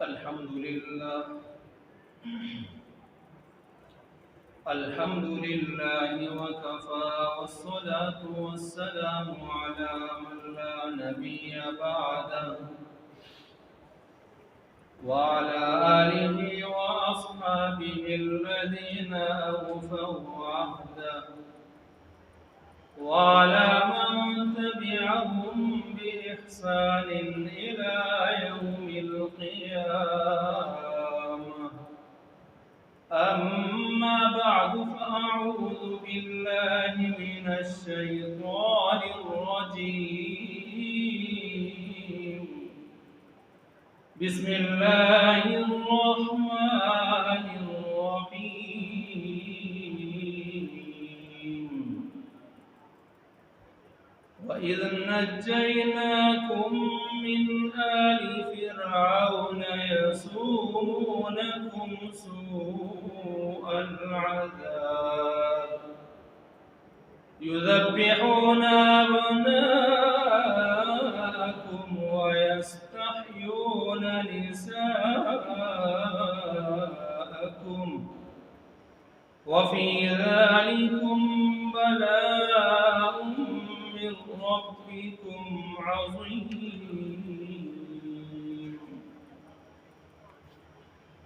الحمد لله وكفى والصلاة والسلام على من لا نبي بعده وعلى آله وأصحابه الذين أوفوا عهده وعلى من تبعهم بإحسان إلى يوم القيامة. أما بعد فأعوذ بالله من الشيطان الرجيم. بسم الله الرحمن الرحيم. وإذ نجيناكم من آل فرعون يسومونكم سوء العذاب يذبحون أبناءكم ويستحيون نساءكم وفي ذلكم بلاء من ربكم عظيم.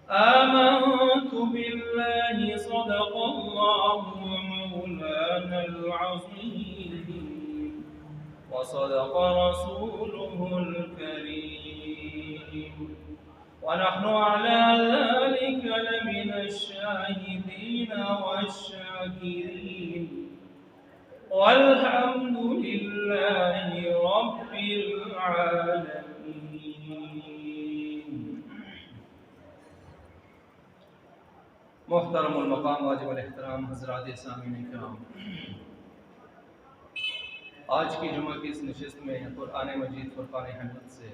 آمنت بالله صدق الله مولانا العظيم وصدق رسوله الكريم ونحن على ذلك لمن الشاهدين والشاكرين والحمد لله رب العالمين. محترم المقام واجب الاحترام حضرات سامعین کرام، آج کی جمعہ کی اس نشست میں قرآن مجید فرقان حمید سے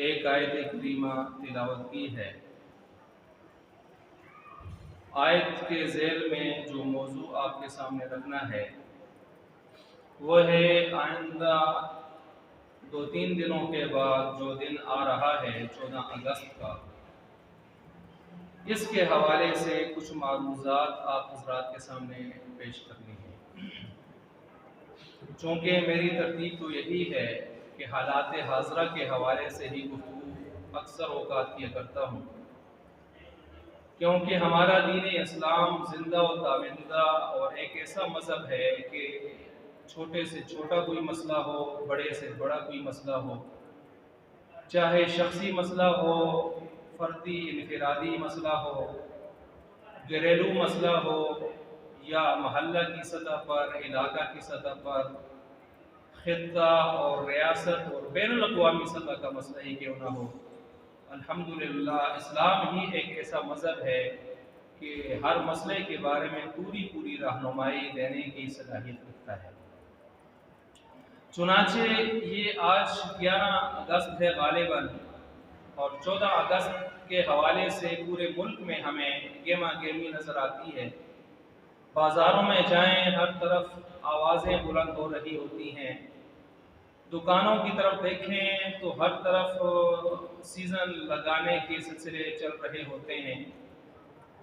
ایک آیت کریمہ تلاوت کی ہے. آیت کے ذیل میں جو موضوع آپ کے سامنے رکھنا ہے وہ ہے آئندہ 2-3 دنوں کے بعد جو دن آ رہا ہے 14 اگست کا، اس کے حوالے سے کچھ معروضات آپ حضرات کے سامنے پیش کرنی ہے. چونکہ میری ترتیب تو یہی ہے کہ حالات حاضرہ کے حوالے سے ہی گفتگو اکثر اوقات کیا کرتا ہوں، کیونکہ ہمارا دین اسلام زندہ و تابندہ اور ایک ایسا مذہب ہے کہ چھوٹے سے چھوٹا کوئی مسئلہ ہو، بڑے سے بڑا کوئی مسئلہ ہو، چاہے شخصی مسئلہ ہو، فردی انفرادی مسئلہ ہو، گھریلو مسئلہ ہو یا محلہ کی سطح پر، علاقہ کی سطح پر، خطہ اور ریاست اور بین الاقوامی سطح کا مسئلہ ہی کیوں نہ ہو، الحمدللہ اسلام ہی ایک ایسا مذہب ہے کہ ہر مسئلے کے بارے میں پوری رہنمائی دینے کی صلاحیت رکھتا ہے. چنانچہ یہ آج 11 اگست ہے غالباً، اور 14 اگست کے حوالے سے پورے ملک میں ہمیں گہما گہمی نظر آتی ہے. بازاروں میں جائیں ہر طرف آوازیں بلند ہو رہی ہوتی ہیں، دکانوں کی طرف دیکھیں تو ہر طرف سیزن لگانے کے سلسلے چل رہے ہوتے ہیں.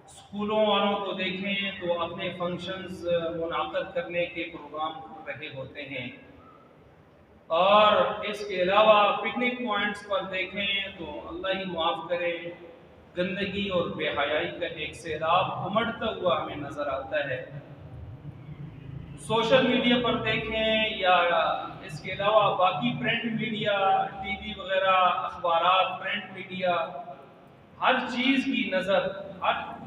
اسکولوں والوں کو دیکھیں تو اپنے فنکشنز منعقد کرنے کے پروگرام کر رہے ہوتے ہیں، اور اس کے علاوہ پکنک پوائنٹس پر دیکھیں تو اللہ ہی معاف کرے گندگی اور بے حیائی کا ایک سیلاب امڑتا ہوا ہمیں نظر آتا ہے. سوشل میڈیا پر دیکھیں یا اس کے علاوہ باقی پرنٹ میڈیا، ٹی وی وغیرہ، اخبارات، پرنٹ میڈیا، ہر چیز کی نظر،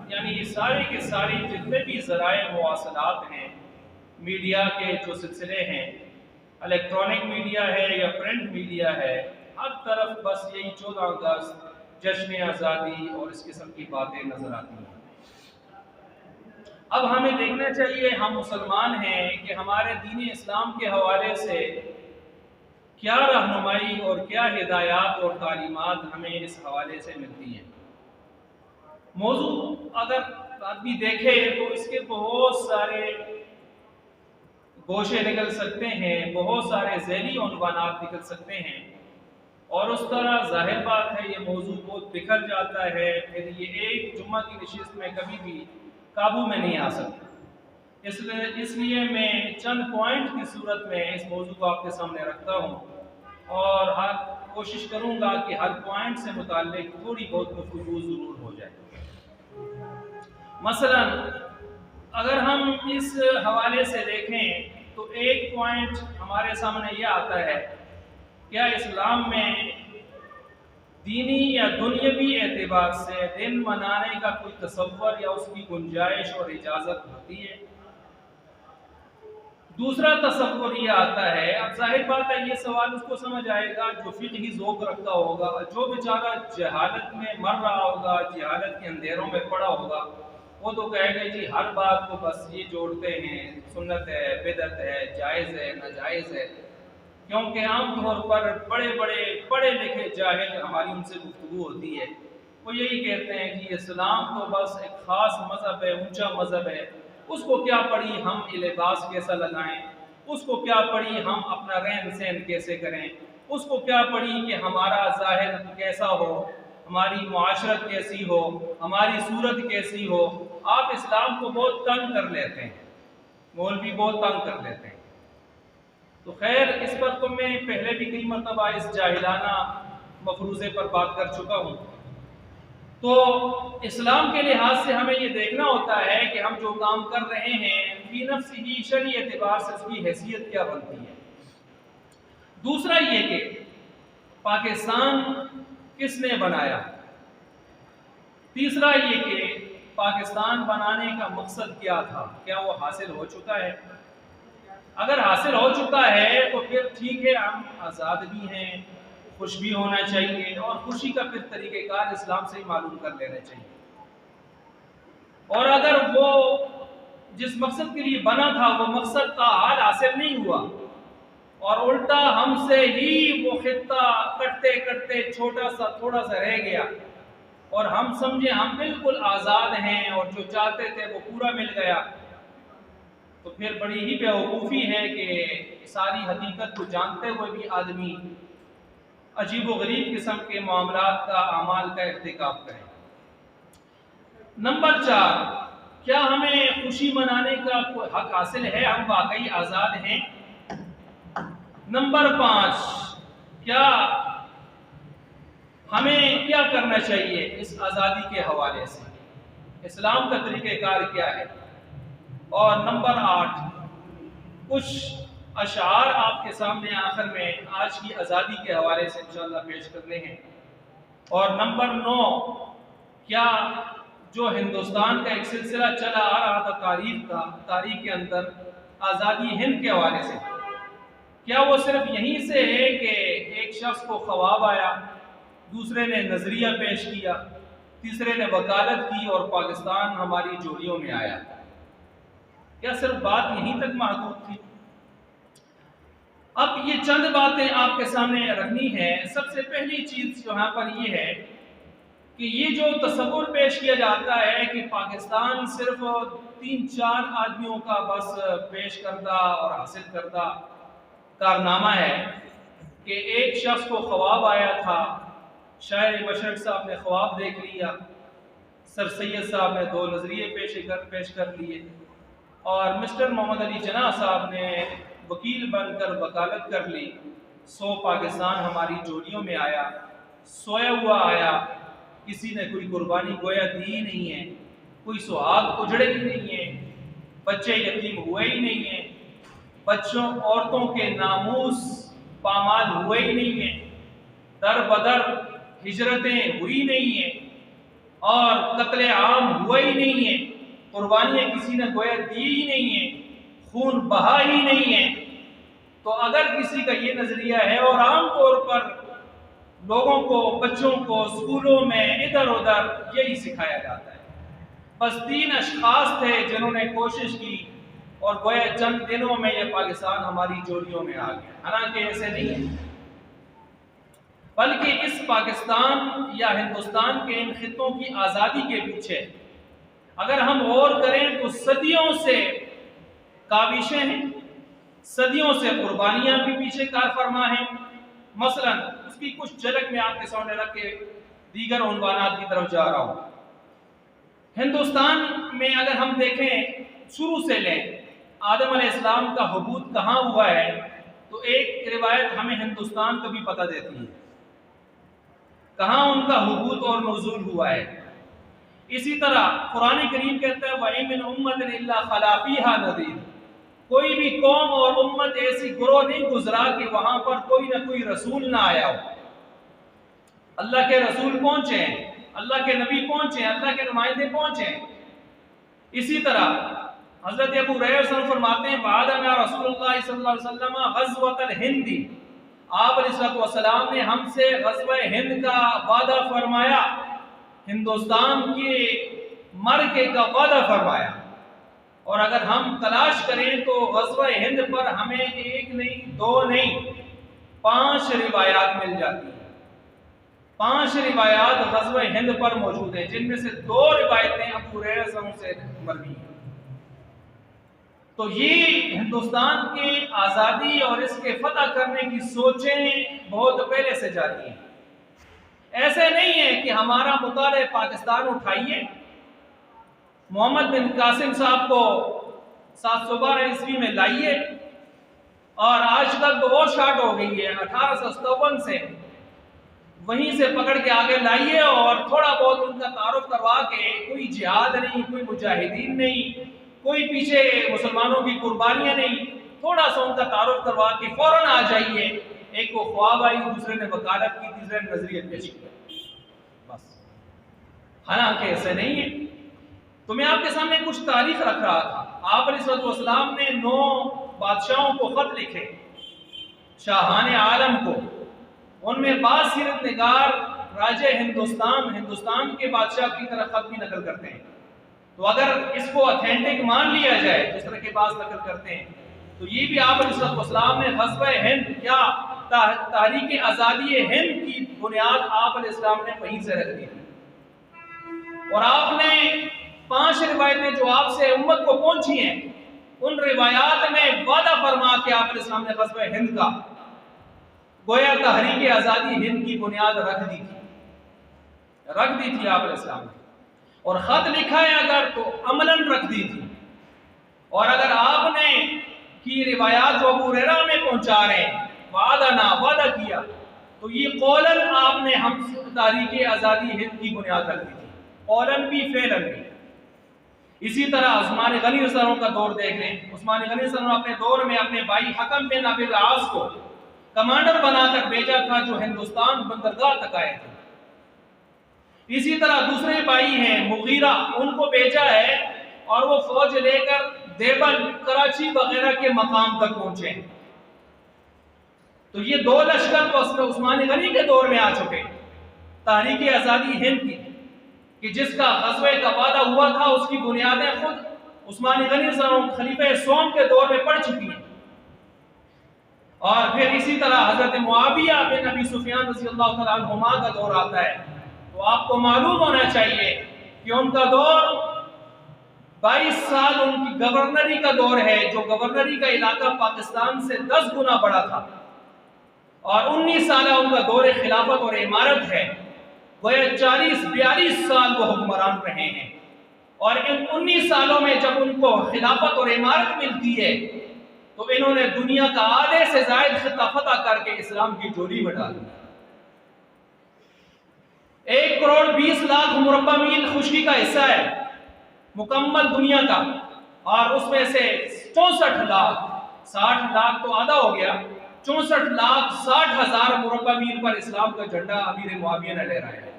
یعنی یہ سارے کے سارے جتنے بھی ذرائع مواصلات ہیں میڈیا کے جو سلسلے ہیں، الیکٹرانک میڈیا ہے یا پرنٹ میڈیا ہے، ہر طرف بس یہی 14 اگست، جشن آزادی اور اس قسم کی باتیں نظر آتی ہیں. اب ہمیں دیکھنا چاہیے، ہم مسلمان ہیں، کہ ہمارے دین اسلام کے حوالے سے کیا رہنمائی اور کیا ہدایات اور تعلیمات ہمیں اس حوالے سے ملتی ہیں. موضوع اگر آدمی دیکھے تو اس کے بہت سارے گوشے نکل سکتے ہیں، بہت سارے ذیلی عنوانات نکل سکتے ہیں. اور اس طرح ظاہر بات ہے یہ موضوع بہت بکھر جاتا ہے، پھر یہ ایک جمعہ کی نشست میں کبھی بھی قابو میں نہیں آ سکتا۔ اس لیے میں چند پوائنٹ کی صورت میں اس موضوع کو آپ کے سامنے رکھتا ہوں، اور کوشش کروں گا کہ ہر پوائنٹ سے متعلق تھوڑی بہت گفتگو ضرور ہو جائے۔ مثلا اگر ہم اس حوالے سے دیکھیں تو ایک پوائنٹ ہمارے سامنے یہ آتا ہے، کیا اسلام میں دینی یا دنیاوی اعتبار سے دن منانے کا کوئی تصور یا اس کی گنجائش اور اجازت ہوتی ہے؟ دوسرا تصور یہ آتا ہے، اب ظاہر بات ہے یہ سوال اس کو سمجھ آئے گا جو فقہی ذوق رکھتا ہوگا، جو بیچارہ جہالت میں مر رہا ہوگا، جہالت کے اندھیروں میں پڑا ہوگا، وہ تو کہے گا جی ہر بات کو بس یہ جوڑتے ہیں، سنت ہے، بدعت ہے، جائز ہے، ناجائز ہے، کیونکہ عام طور پر بڑے بڑے پڑھے لکھے جاہل ہماری ان سے گفتگو ہوتی ہے، وہ یہی کہتے ہیں کہ اسلام تو بس ایک خاص مذہب ہے، اونچا مذہب ہے، اس کو کیا پڑھی ہم لباس کیسا لگائیں، اس کو کیا پڑھی ہم اپنا رہن سہن کیسے کریں، اس کو کیا پڑھی کہ ہمارا ظاہر کیسا ہو، ہماری معاشرت کیسی ہو، ہماری صورت کیسی ہو۔ آپ اسلام کو بہت تنگ کر لیتے ہیں، مولوی بہت تنگ کر لیتے ہیں۔ تو خیر اس پر تو میں پہلے بھی کئی مرتبہ اس جاہلانہ مفروضے پر بات کر چکا ہوں۔ تو اسلام کے لحاظ سے ہمیں یہ دیکھنا ہوتا ہے کہ ہم جو کام کر رہے ہیں فی نفس ہی شرعی اعتبار سے اس کی حیثیت کیا بنتی ہے۔ دوسرا یہ کہ پاکستان کس نے بنایا۔ تیسرا یہ کہ پاکستان بنانے کا مقصد کیا تھا، کیا وہ حاصل ہو چکا ہے؟ اگر حاصل ہو چکا ہے تو پھر ٹھیک ہے، ہم آزاد بھی ہیں، خوش بھی ہونا چاہیے، اور خوشی کا پھر طریقہ کار اسلام سے ہی معلوم کر لینا چاہیے۔ اور اگر وہ جس مقصد کے لیے بنا تھا وہ مقصد کا حال حاصل نہیں ہوا، اور الٹا ہم سے ہی وہ خطہ کٹتے کٹتے چھوٹا سا تھوڑا سا رہ گیا، اور ہم سمجھے ہم بالکل آزاد ہیں اور جو چاہتے تھے وہ پورا مل گیا، تو پھر بڑی ہی بیوقوفی ہے کہ ساری حقیقت کو جانتے ہوئے بھی آدمی عجیب و غریب قسم کے معاملات کا اعمال کا ارتکاب کرے۔ نمبر 4، کیا ہمیں خوشی منانے کا کوئی حق حاصل ہے، ہم واقعی آزاد ہیں؟ نمبر 5، کیا ہمیں کیا کرنا چاہیے اس آزادی کے حوالے سے، اسلام کا طریقہ کار کیا ہے؟ اور نمبر 8، کچھ اشعار آپ کے سامنے آخر میں آج کی آزادی کے حوالے سے انشاءاللہ پیش کرنے ہیں۔ اور نمبر 9، کیا جو ہندوستان کا ایک سلسلہ چلا آ رہا تھا تاریخ کے اندر آزادی ہند کے حوالے سے، کیا وہ صرف یہیں سے ہے کہ ایک شخص کو خواب آیا، دوسرے نے نظریہ پیش کیا، تیسرے نے وکالت کی اور پاکستان ہماری جوڑیوں میں آیا؟ کیا صرف بات یہیں تک محدود تھی؟ اب یہ چند باتیں آپ کے سامنے رکھنی ہے۔ سب سے پہلی چیز یہاں پر یہ ہے کہ یہ جو تصور پیش کیا جاتا ہے کہ پاکستان صرف 3-4 آدمیوں کا بس پیش کردہ اور حاصل کردہ کارنامہ ہے، کہ ایک شخص کو خواب آیا تھا، شاعر مشرق صاحب نے خواب دیکھ لیا، سر سید صاحب نے 2 نظریے پیش کر لیے، اور مسٹر محمد علی جناح صاحب نے وکیل بن کر وکالت کر لی، سو پاکستان ہماری جوڑیوں میں آیا، سویا ہوا آیا، کسی نے کوئی قربانی گویا دی ہی نہیں ہے، کوئی سہاگ اجڑے ہی نہیں ہے، بچے یتیم ہوئے ہی نہیں ہیں، بچوں عورتوں کے ناموس پامال ہوئے ہی نہیں ہیں، در بدر ہجرتیں ہوئی نہیں ہیں، اور قتل عام ہوئے ہی نہیں ہیں، قربانیاں کسی نے گویا دی ہی نہیں ہیں، خون بہا ہی نہیں ہے۔ تو اگر کسی کا یہ نظریہ ہے، اور عام طور پر لوگوں کو، بچوں کو اسکولوں میں ادھر ادھر یہی سکھایا جاتا ہے، بس 3 اشخاص تھے جنہوں نے کوشش کی اور گویا چند دنوں میں یہ پاکستان ہماری جوڑیوں میں آ گیا، حالانکہ ایسے نہیں ہے، بلکہ اس پاکستان یا ہندوستان کے ان خطوں کی آزادی کے پیچھے اگر ہم غور کریں تو صدیوں سے کاوشیں ہیں، صدیوں سے قربانیاں بھی پیچھے کار فرما ہیں۔ مثلا اس کی کچھ جھلک میں آپ کے سامنے رکھ کے دیگر عنوانات کی طرف جا رہا ہوں۔ ہندوستان میں اگر ہم دیکھیں شروع سے لیں آدم علیہ السلام کا حبوط کہاں ہوا ہے تو ایک روایت ہمیں ہندوستان کا بھی پتہ دیتی ہے کہاں ان کا حبوط اور نزول ہوا ہے۔ اسی طرح قرآن کریم کہتا ہے وَإِن مِّنْ أُمَّةٍ إِلَّا خَلَا فِيهَا نَذِيرٌ، کوئی بھی قوم اور امت ایسی گروہ نہیں گزرا کہ وہاں پر کوئی نہ کوئی رسول نہ آیا ہو۔ اللہ کے رسول پہنچے ہیں، اللہ کے نبی پہنچے ہیں، اللہ کے نمائندے پہنچے ہیں۔ اسی طرح حضرت ابو ہریرہ صلی اللہ علیہ وسلم فرماتے ہیں وعدنا رسول اللہ صلی اللہ علیہ وسلم غزوۃ الہند، آپ علیہ السلام نے ہم سے غزوہ ہند کا وعدہ فرمایا، ہندوستان کے مرکے کا وعدہ فرمایا۔ اور اگر ہم تلاش کریں تو غزوہ ہند پر ہمیں ایک نہیں دو نہیں 5 روایات مل جاتی ہیں۔ 5 روایات غزوہ ہند پر موجود ہیں، جن میں سے 2 روایتیں ابو ہریرہ سے مروی ہیں۔ تو یہ ہندوستان کی آزادی اور اس کے فتح کرنے کی سوچیں بہت پہلے سے جاری ہیں۔ ایسے نہیں ہے کہ ہمارا مطالعہ پاکستان اٹھائیے، محمد بن قاسم صاحب کو 712 عیسوی میں لائیے اور آج کل تو اور شارٹ ہو گئی ہے 1857 سے، وہیں سے پکڑ کے آگے لائیے اور تھوڑا بہت ان کا تعارف کروا کے، کوئی جہاد نہیں، کوئی مجاہدین نہیں، کوئی پیچھے مسلمانوں کی قربانیاں نہیں، تھوڑا سا ان کا تعارف کروا کے فوراً آ جائیے۔ ایک کو خواب آئی، دوسرے نے وکالت کی، تیسرے نے نظریہ پیش کیا، بس۔ حالانکہ ایسے نہیں ہے۔ تو میں آپ کے سامنے کچھ تاریخ رکھ رہا تھا۔ آپ علیہ السلام نے 9 بادشاہوں کو خط لکھے، شاہان عالم کو، ان میں بعض سیرت نگار راجہ ہندوستان کے بادشاہ کی طرف خط بھی نقل کرتے ہیں۔ تو اگر اس کو اتھینٹک مان لیا جائے جس طرح کے بعض نقل کرتے ہیں تو یہ بھی آپ علیہ السلام نے غزوہ ہند یا تحریک آزادی ہند کی بنیاد آپ علیہ السلام نے وہیں سے رکھ دی۔ اور آپ نے 5 روایتیں جو آپ سے امت کو پہنچی ہیں، ان روایات میں وعدہ فرما کے آپ علیہ السلام نے غزوہ ہند کا گویا تحریک آزادی ہند کی بنیاد رکھ دی تھی آپ علیہ السلام نے۔ اور خط لکھا ہے اگر تو عملاً رکھ دی تھی، اور اگر آپ نے کی روایات جو ابو ہریرہ میں پہنچا رہے ہیں وعدہ کیا تو یہ قولاً آپ نے ہم تحریک آزادی ہند کی بنیاد رکھ دی تھی، قولاً بھی فعلاً بھی۔ اسی طرح عثمان غنی رضی اللہ عنہ کا دور دیکھ لیں۔ عثمان غنی رضی اللہ عنہ اپنے دور میں اپنے بھائی حکم بن ابی العاص کو کمانڈر بنا کر بھیجا تھا جو ہندوستان بندرگاہ تک آئے تھے۔ اسی طرح دوسرے بھائی ہیں مغیرہ، ان کو بھیجا ہے اور وہ فوج لے کر دیوبند، کراچی وغیرہ کے مقام تک پہنچے۔ تو یہ 2 لشکر تو عثمان غنی کے دور میں آ چکے، تحریک آزادی ہند کی، کہ جس کا غزوے کا وعدہ ہوا تھا اس کی بنیادیں خود عثمان غنی رضی اللہ عنہ خلیفہ سوم کے دور میں پڑ چکی ہیں۔ اور پھر اسی طرح حضرت معاویہ بن ابی سفیان رضی اللہ تعالیٰ عنہما کا دور آتا ہے۔ تو آپ کو معلوم ہونا چاہیے کہ ان کا دور 22 سال ان کی گورنری کا دور ہے، جو گورنری کا علاقہ پاکستان سے 10 گنا بڑا تھا، اور 19 سالہ ان کا دور خلافت اور امارت ہے۔ وہ 40-42 سال وہ حکمران رہے ہیں، اور ان 19 سالوں میں جب ان کو خلافت اور امارت ملتی ہے تو انہوں نے دنیا کا آدھے سے زائد خطہ فتح کر کے اسلام کی جولی میں ڈال دیا۔ 1 کروڑ 20 لاکھ مربع میل خشکی کا حصہ ہے مکمل دنیا کا، اور اس میں سے 64 لاکھ 60 لاکھ تو آدھا ہو گیا، 64 لاکھ 60 ہزار مربع میل پر اسلام کا جھنڈا امیر معاویہ نے لہرایا ہے۔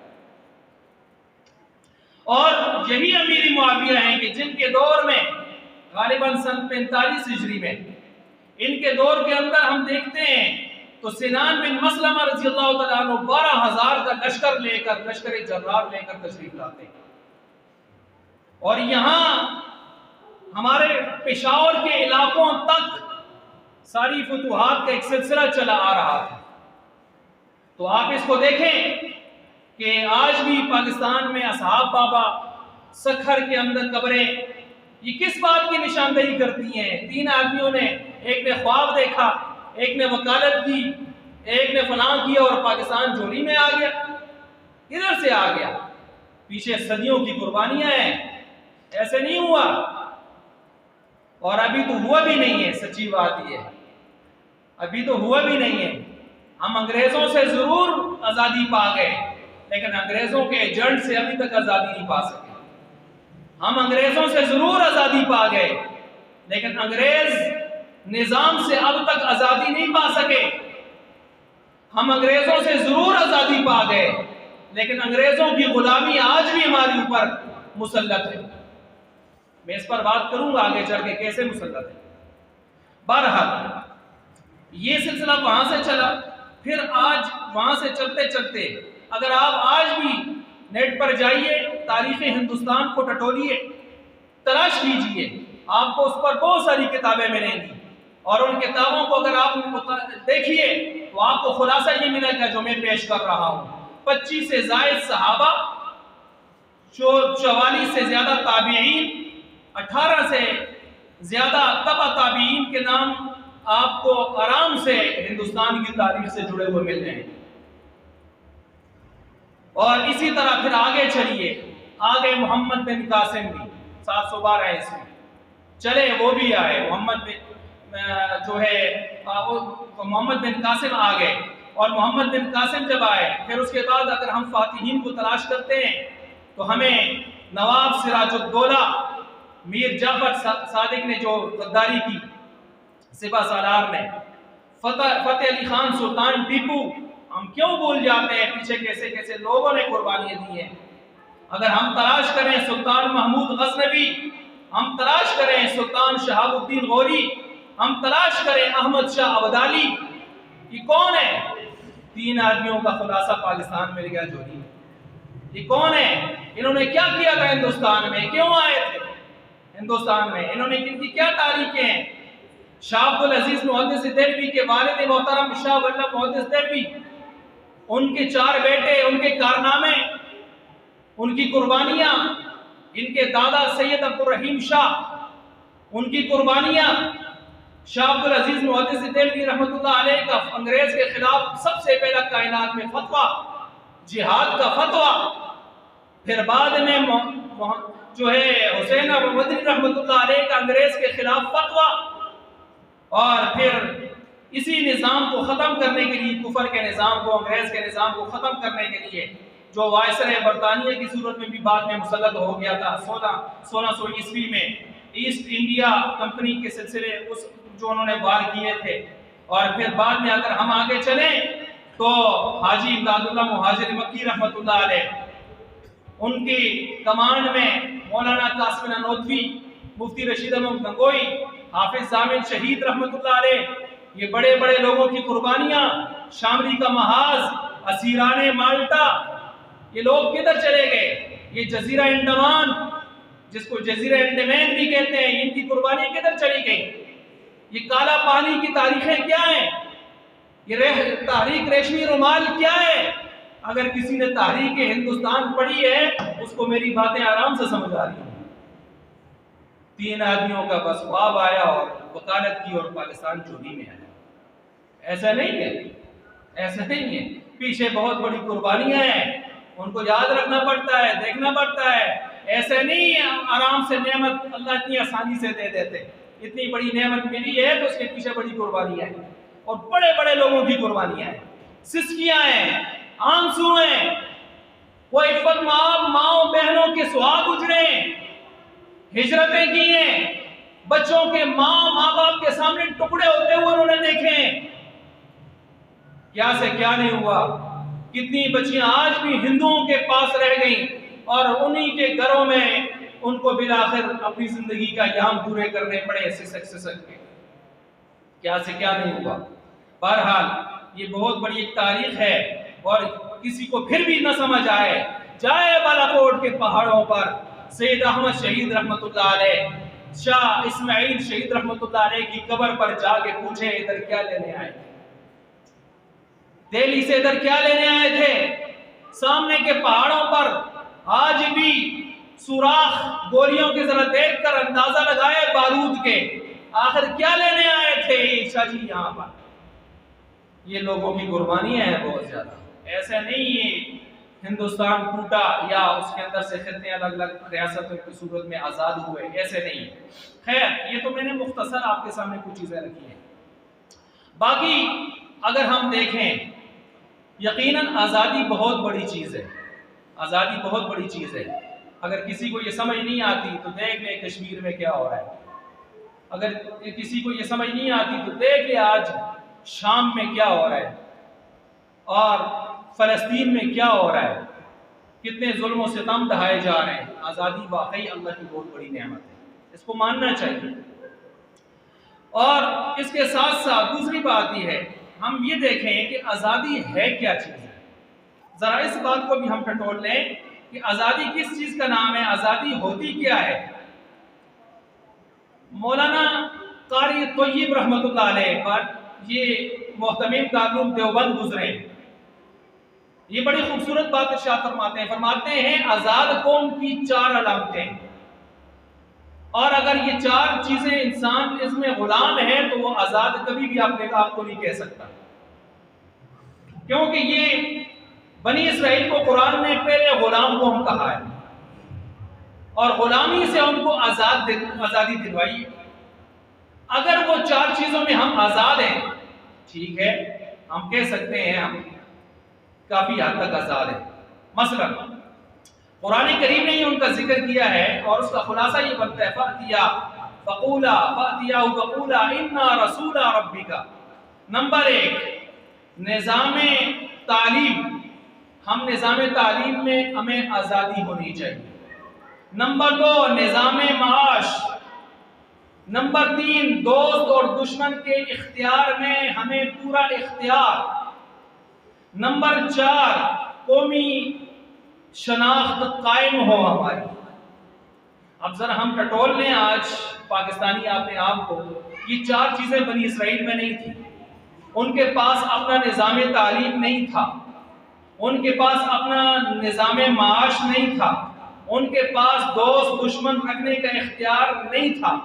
اور یہی امیر معاویہ ہیں کہ جن کے دور میں غالباً سن 45 ہجری میں، ان کے دور کے اندر ہم دیکھتے ہیں تو سنان بن مسلمہ رضی اللہ تعالیٰ عنہ 12,000 کا لشکر لے کر، لشکر جرار لے کر تشریف لاتے ہیں، اور یہاں ہمارے پشاور کے علاقوں تک ساری فتوحات کا ایک سلسلہ چلا آ رہا تھا۔ تو آپ اس کو دیکھیں کہ آج بھی پاکستان میں اصحاب بابا، سکھر کے اندر قبریں، یہ کس بات کی نشاندہی کرتی ہیں؟ 3 آدمیوں نے، ایک نے خواب دیکھا، ایک نے وکالت کی، ایک نے فلاں کیا اور پاکستان جوڑی میں آ گیا، ادھر سے آ گیا، پیچھے صدیوں کی قربانیاں ہیں، ایسے نہیں ہوا، اور ابھی تو ہوا بھی نہیں ہے۔ سچی بات یہ ہے، ابھی تو ہوا بھی نہیں ہے۔ ہم انگریزوں سے ضرور آزادی پا گئے، لیکن انگریزوں کے ایجنٹ سے ابھی تک آزادی نہیں پا سکے۔ ہم انگریزوں سے ضرور آزادی پا گئے، لیکن انگریز نظام سے اب تک آزادی نہیں پا سکے۔ ہم انگریزوں سے ضرور آزادی پا گئے، لیکن انگریزوں کی غلامی آج بھی ہمارے اوپر مسلط ہے۔ میں اس پر بات کروں گا آگے چل کے کیسے مسلط ہے۔ بہرحال یہ سلسلہ وہاں سے چلا، پھر آج وہاں سے چلتے چلتے اگر آپ آج بھی نیٹ پر جائیے، تاریخ ہندوستان کو ٹٹولیے، تلاش کیجئے، آپ کو اس پر بہت ساری کتابیں ملیں گی، اور ان کتابوں کو اگر آپ دیکھیے تو آپ کو خلاصہ یہ ملے گا جو میں پیش کر رہا ہوں۔ 25 سے زائد صحابہ، 44 سے زیادہ تابعین، 18 سے زیادہ تبع تابعین کے نام آپ کو آرام سے ہندوستان کی تاریخ سے جڑے ہوئے مل جائیں گے۔ اور اسی طرح پھر آگے چلیے، آگے محمد بن قاسم بھی 712 عیسوی چلے، وہ بھی آئے، محمد بن قاسم آ گئے، اور محمد بن قاسم جب آئے، پھر اس کے بعد اگر ہم فاتحین کو تلاش کرتے ہیں تو ہمیں نواب سراج الدولہ میر جعفر صادق نے جو غداری کی، سپہ سالار نے، فتح علی خان سلطان ٹیپو، ہم کیوں بھول جاتے ہیں پیچھے کیسے کیسے لوگوں نے قربانیاں دی ہیں۔ اگر ہم تلاش کریں سلطان محمود غزنوی، ہم تلاش کریں سلطان شہاب الدین غوری، ہم تلاش کریں احمد شاہ ابدالی، یہ کون ہے؟ 3 آدمیوں کا خلاصہ پاکستان مل گیا جوڑی میں۔ یہ کون ہے؟ انہوں نے کیا کیا تھا ہندوستان میں؟ کیوں آئے تھے ہندوستان میں؟ انہوں نے کن کی کیا تاریخیں ہیں؟ شاہ عبدالعزیز محدث دہلوی کے والد محترم شاہ ولی محدث دہلوی، ان کے 4 بیٹے، ان کے کارنامے، ان کی قربانیاں، ان کے دادا سید عبدالرحیم شاہ، ان کی قربانیاں، شاہ عبدالعزیز محدث دہلوی رحمۃ اللہ علیہ کا انگریز کے خلاف سب سے پہلا کائنات میں فتویٰ، جہاد کا فتویٰ، پھر بعد میں حسین مدنی رحمۃ اللہ علیہ کا انگریز کے خلاف فتویٰ، اور پھر اسی نظام کو ختم کرنے کے لیے، کفر کے نظام کو، انگریز کے نظام کو ختم کرنے کے لیے، جو وائسرائے برطانیہ کی صورت میں بھی بعد میں مسلط ہو گیا تھا 1600 عیسوی میں، ایسٹ انڈیا کمپنی کے سلسلے جو انہوں نے وار کیے تھے۔ اور پھر بعد میں اگر ہم آگے چلیں تو حاجی امداد اللہ مہاجر مکی رحمۃ اللہ علیہ، ان کی کمانڈ میں مولانا قاسم نانوتوی، مفتی رشید احمد گنگوئی، حافظ ضامن شہید رحمۃ اللہ علیہ، یہ بڑے بڑے لوگوں کی قربانیاں، شاملی کا محاذ، اسیران مالٹا، یہ لوگ کدھر چلے گئے؟ یہ جزیرہ انڈمان، جس کو جزیرہ انڈمان بھی کہتے ہیں، ان کی قربانی کدھر چلی گئی؟ یہ کالا پانی کی تاریخیں کیا ہیں؟ یہ تحریک ریشمی رومال کیا ہے؟ اگر کسی نے تحریک ہندوستان پڑھی ہے، اس کو میری باتیں آرام سے سمجھ آ رہی ہیں۔ 3 آدمیوں کا بس خواب آیا اور وکالت کی اور پاکستان چوری میں آیا۔ ایسا نہیں ہے، ایسا نہیں ہے، پیچھے بہت بڑی قربانیاں ہیں، ان کو یاد رکھنا پڑتا ہے، دیکھنا پڑتا ہے۔ ایسے نہیں ہے آرام سے نعمت اللہ اتنی آسانی سے دے دیتے، اتنی بڑی نعمت ملی ہے تو اس کے پیچھے بڑی قربانیاں ہیں، اور بڑے بڑے لوگوں کی قربانیاں ہیں، سسکیاں ہیں، آنسو ہیں، وہ عفت ماؤں بہنوں کے سہاگ اجڑے، ہجرتیں کی ہیں، بچوں کے ماں باپ کے سامنے ٹکڑے ہوتے ہوئے انہوں نے دیکھے، کیا سے کیا نہیں ہوا۔ کتنی بچیاں آج بھی ہندوؤں کے پاس رہ گئیں، اور انہی کے گھروں میں ان کو بالآخر اپنی زندگی کا ایام پورے کرنے پڑے سسک کے، کیا سے کیا نہیں ہوا۔ بہرحال یہ بہت بڑی ایک تاریخ ہے، اور کسی کو پھر بھی نہ سمجھ آئے، جائے بالاکوٹ کے پہاڑوں پر سید احمد شہید رحمۃ اللہ علیہ، شاہ اسماعیل شہید رحمۃ اللہ علیہ کی قبر پر جا کے پوچھیں ادھر کیا لینے آئے تھے، دہلی سے ادھر کیا لینے آئے تھے۔ سامنے کے پہاڑوں پر آج بھی سوراخ گولیوں کے ذرا دیکھ کر اندازہ لگائے بارود کے، آخر کیا لینے آئے تھے شاہ جی یہاں پر۔ یہ لوگوں کی قربانیاں ہیں بہت زیادہ. ایسا نہیں یہ ہندوستان ٹوٹا یا اس کے اندر سے خطے الگ الگ ریاستوں کی صورت میں آزاد ہوئے، ایسے نہیں. خیر یہ تو میں نے مختصر آپ کے سامنے کچھ چیزیں رکھی ہیں. باقی اگر ہم دیکھیں یقیناً آزادی بہت بڑی چیز ہے، آزادی بہت بڑی چیز ہے. اگر کسی کو یہ سمجھ نہیں آتی تو دیکھ لیں کشمیر میں کیا ہو رہا ہے. اگر کسی کو یہ سمجھ نہیں آتی تو دیکھ لیں آج شام میں کیا ہو رہا ہے اور فلسطین میں کیا ہو رہا ہے، کتنے ظلم و ستم ڈھائے جا رہے ہیں. آزادی واقعی اللہ کی بہت بڑی نعمت ہے، اس کو ماننا چاہیے. اور اس کے ساتھ ساتھ دوسری بات یہ ہے، ہم یہ دیکھیں کہ آزادی ہے کیا چیز ہے. ذرا اس بات کو بھی ہم ٹٹول لیں کہ آزادی کس چیز کا نام ہے، آزادی ہوتی کیا ہے. مولانا قاری طیب رحمۃ اللہ علیہ پر یہ محتمم دارالعلوم دیوبند گزرے، یہ بڑی خوبصورت بات ارشاد فرماتے ہیں آزاد قوم کی 4 علامتیں، اور اگر یہ 4 چیزیں انسان اس میں غلام ہے تو وہ آزاد کبھی بھی اپنے آپ کو نہیں کہہ سکتا. کیونکہ یہ بنی اسرائیل کو قرآن نے پہلے غلام قوم کہا ہے اور غلامی سے ان کو آزادی دلوائی. اگر وہ 4 چیزوں میں ہم آزاد ہیں، ٹھیک ہے ہم کہہ سکتے ہیں ہم کافی حد تک آزاد ہیں. مثلا قرآن کریم نے ہی ان کا ذکر کیا ہے اور اس کا خلاصہ یہ بنتا ہے فقولا انا رسول ربک. نمبر 1 نظام تعلیم، ہم نظام تعلیم میں ہمیں آزادی ہونی چاہیے. نمبر 2 نظام معاش. نمبر 3 دوست اور دشمن کے اختیار میں ہمیں پورا اختیار. نمبر 4 قومی شناخت قائم ہو ہماری. اب ذرا ہم ٹٹول لیں آج پاکستانی اپنے آپ کو، یہ 4 چیزیں بنی اسرائیل میں نہیں تھی. ان کے پاس اپنا نظام تعلیم نہیں تھا، ان کے پاس اپنا نظام معاش نہیں تھا، ان کے پاس دوست دشمن رکھنے کا اختیار نہیں تھا،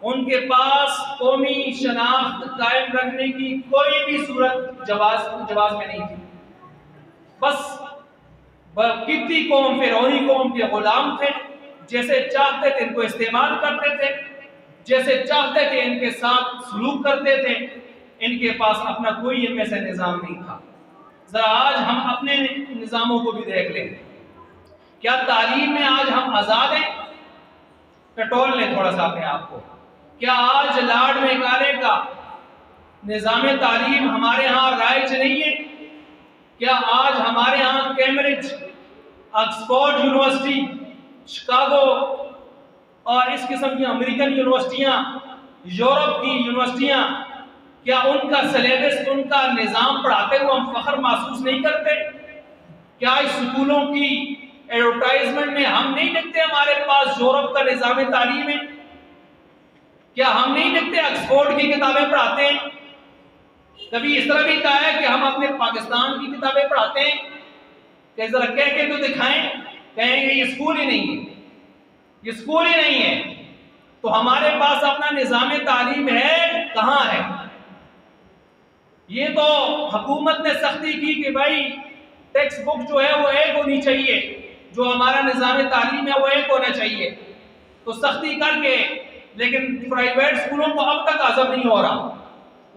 ان کے پاس قومی شناخت قائم رکھنے کی کوئی بھی صورت جواز میں نہیں تھی. بس قبطی قوم فرعونی قوم کے غلام تھے، جیسے چاہتے تھے ان کو استعمال کرتے تھے، جیسے چاہتے تھے ان کے ساتھ سلوک کرتے تھے. ان کے پاس اپنا کوئی ان میں سے نظام نہیں تھا. ذرا آج ہم اپنے نظاموں کو بھی دیکھ لیں. کیا تعلیم میں آج ہم آزاد ہیں؟ ٹٹول لیں تھوڑا سا اپنے آپ کو. کیا آج لاڈ میکالے کا نظام تعلیم ہمارے ہاں رائج نہیں ہے؟ کیا آج ہمارے ہاں کیمبرج، آکسفورڈ یونیورسٹی، شکاگو اور اس قسم کی امریکن یونیورسٹیاں، یورپ کی یونیورسٹیاں، کیا ان کا سلیبس، ان کا نظام پڑھاتے ہوئے ہم فخر محسوس نہیں کرتے؟ کیا اس سکولوں کی ایڈورٹائزمنٹ میں ہم نہیں لکھتے ہمارے پاس یورپ کا نظام تعلیم ہے؟ کیا ہم نہیں لکھتے آکسفورڈ کی کتابیں پڑھاتے ہیں؟ کبھی اس طرح بھی کہا ہے کہ ہم اپنے پاکستان کی کتابیں پڑھاتے ہیں؟ کہ ذرا کہہ کے تو دکھائیں. کہیں گے یہ اسکول ہی نہیں ہے، یہ اسکول ہی نہیں ہے. تو ہمارے پاس اپنا نظام تعلیم ہے کہاں ہے؟ یہ تو حکومت نے سختی کی کہ بھائی ٹیکسٹ بک جو ہے وہ ایک ہونی چاہیے، جو ہمارا نظام تعلیم ہے وہ ایک ہونا چاہیے، تو سختی کر کے. لیکن پرائیویٹ اسکولوں کو اب تک عزم نہیں ہو رہا،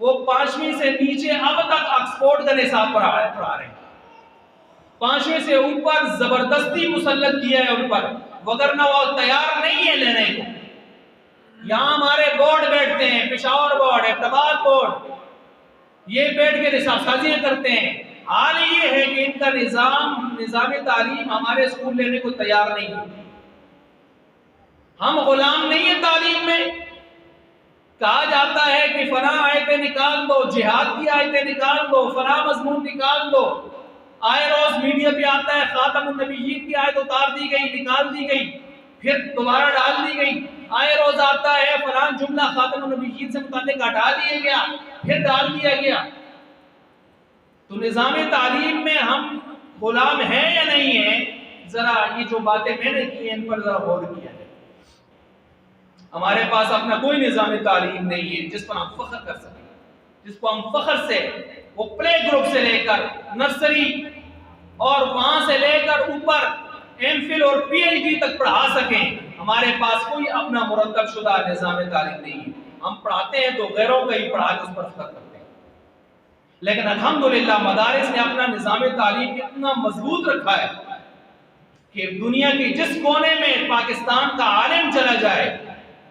وہ 5ویں سے نیچے اب تک آکسفورڈ کا نصاب پڑھا رہے ہیں. 5ویں سے اوپر زبردستی مسلط کیا ہے ان پر، وگرنہ وہ تیار نہیں ہے لینے کو. یہاں ہمارے بورڈ بیٹھتے ہیں، پشاور بورڈ، احتماد بورڈ، یہ بیٹھ کے نصاب سازیاں کرتے ہیں. حال یہ ہے کہ ان کا نظام تعلیم ہمارے اسکول لینے کو تیار نہیں ہے. ہم غلام نہیں ہیں تعلیم میں. کہا جاتا ہے کہ فلاں آیتیں نکال دو، جہاد کی آیتیں نکال دو، فلاں مضمون نکال دو. آئے روز میڈیا پہ آتا ہے خاتم النبیین کی آیت اتار دی گئی، نکال دی گئی، پھر دوبارہ ڈال دی گئی. آئے روز آتا ہے فلاں جملہ خاتم النبیین سے متعلق ہٹا دیا گیا، پھر ڈال دیا گیا. تو نظام تعلیم میں ہم غلام ہیں یا نہیں ہیں؟ ذرا یہ جو باتیں میں نے کی ہیں ان پر ذرا غور کیا ہے. ہمارے پاس اپنا کوئی نظام تعلیم نہیں ہے جس پر ہم فخر کر سکیں، جس کو ہم فخر سے وہ پلے گروپ سے لے کر نرسری اور وہاں سے لے کر اوپر ایم فل اور پی ایچ ڈی تک پڑھا سکیں. ہمارے پاس کوئی اپنا مرتب شدہ نظام تعلیم نہیں ہے. ہم پڑھاتے ہیں تو غیروں کا ہی پڑھا کے اس پر فخر کرتے ہیں. لیکن الحمدللہ مدارس نے اپنا نظام تعلیم اتنا مضبوط رکھا ہے کہ دنیا کے جس کونے میں پاکستان کا عالم چلا جائے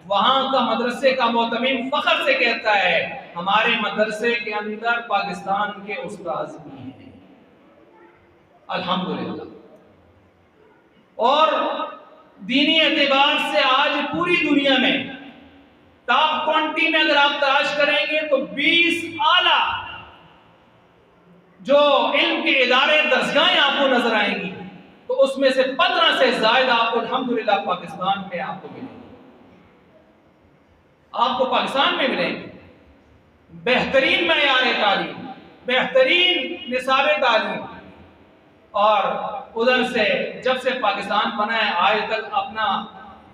وہاں کا مدرسے کا معتمم فخر سے کہتا ہے ہمارے مدرسے کے اندر پاکستان کے استاذ بھی ہیں. الحمدللہ. اور دینی اعتبار سے آج پوری دنیا میں ٹاپ 20 میں اگر آپ تلاش کریں گے تو 20 اعلیٰ جو علم کے ادارے درسگاہیں آپ کو نظر آئیں گی تو اس میں سے 15 سے زائد آپ کو الحمدللہ پاکستان میں آپ کو ملیں گے. آپ کو پاکستان میں ملیں گے. بہترین معیار تعلیم, بہترین نصاب تعلیم. اور ادھر سے جب سے پاکستان بنا ہے آج تک اپنا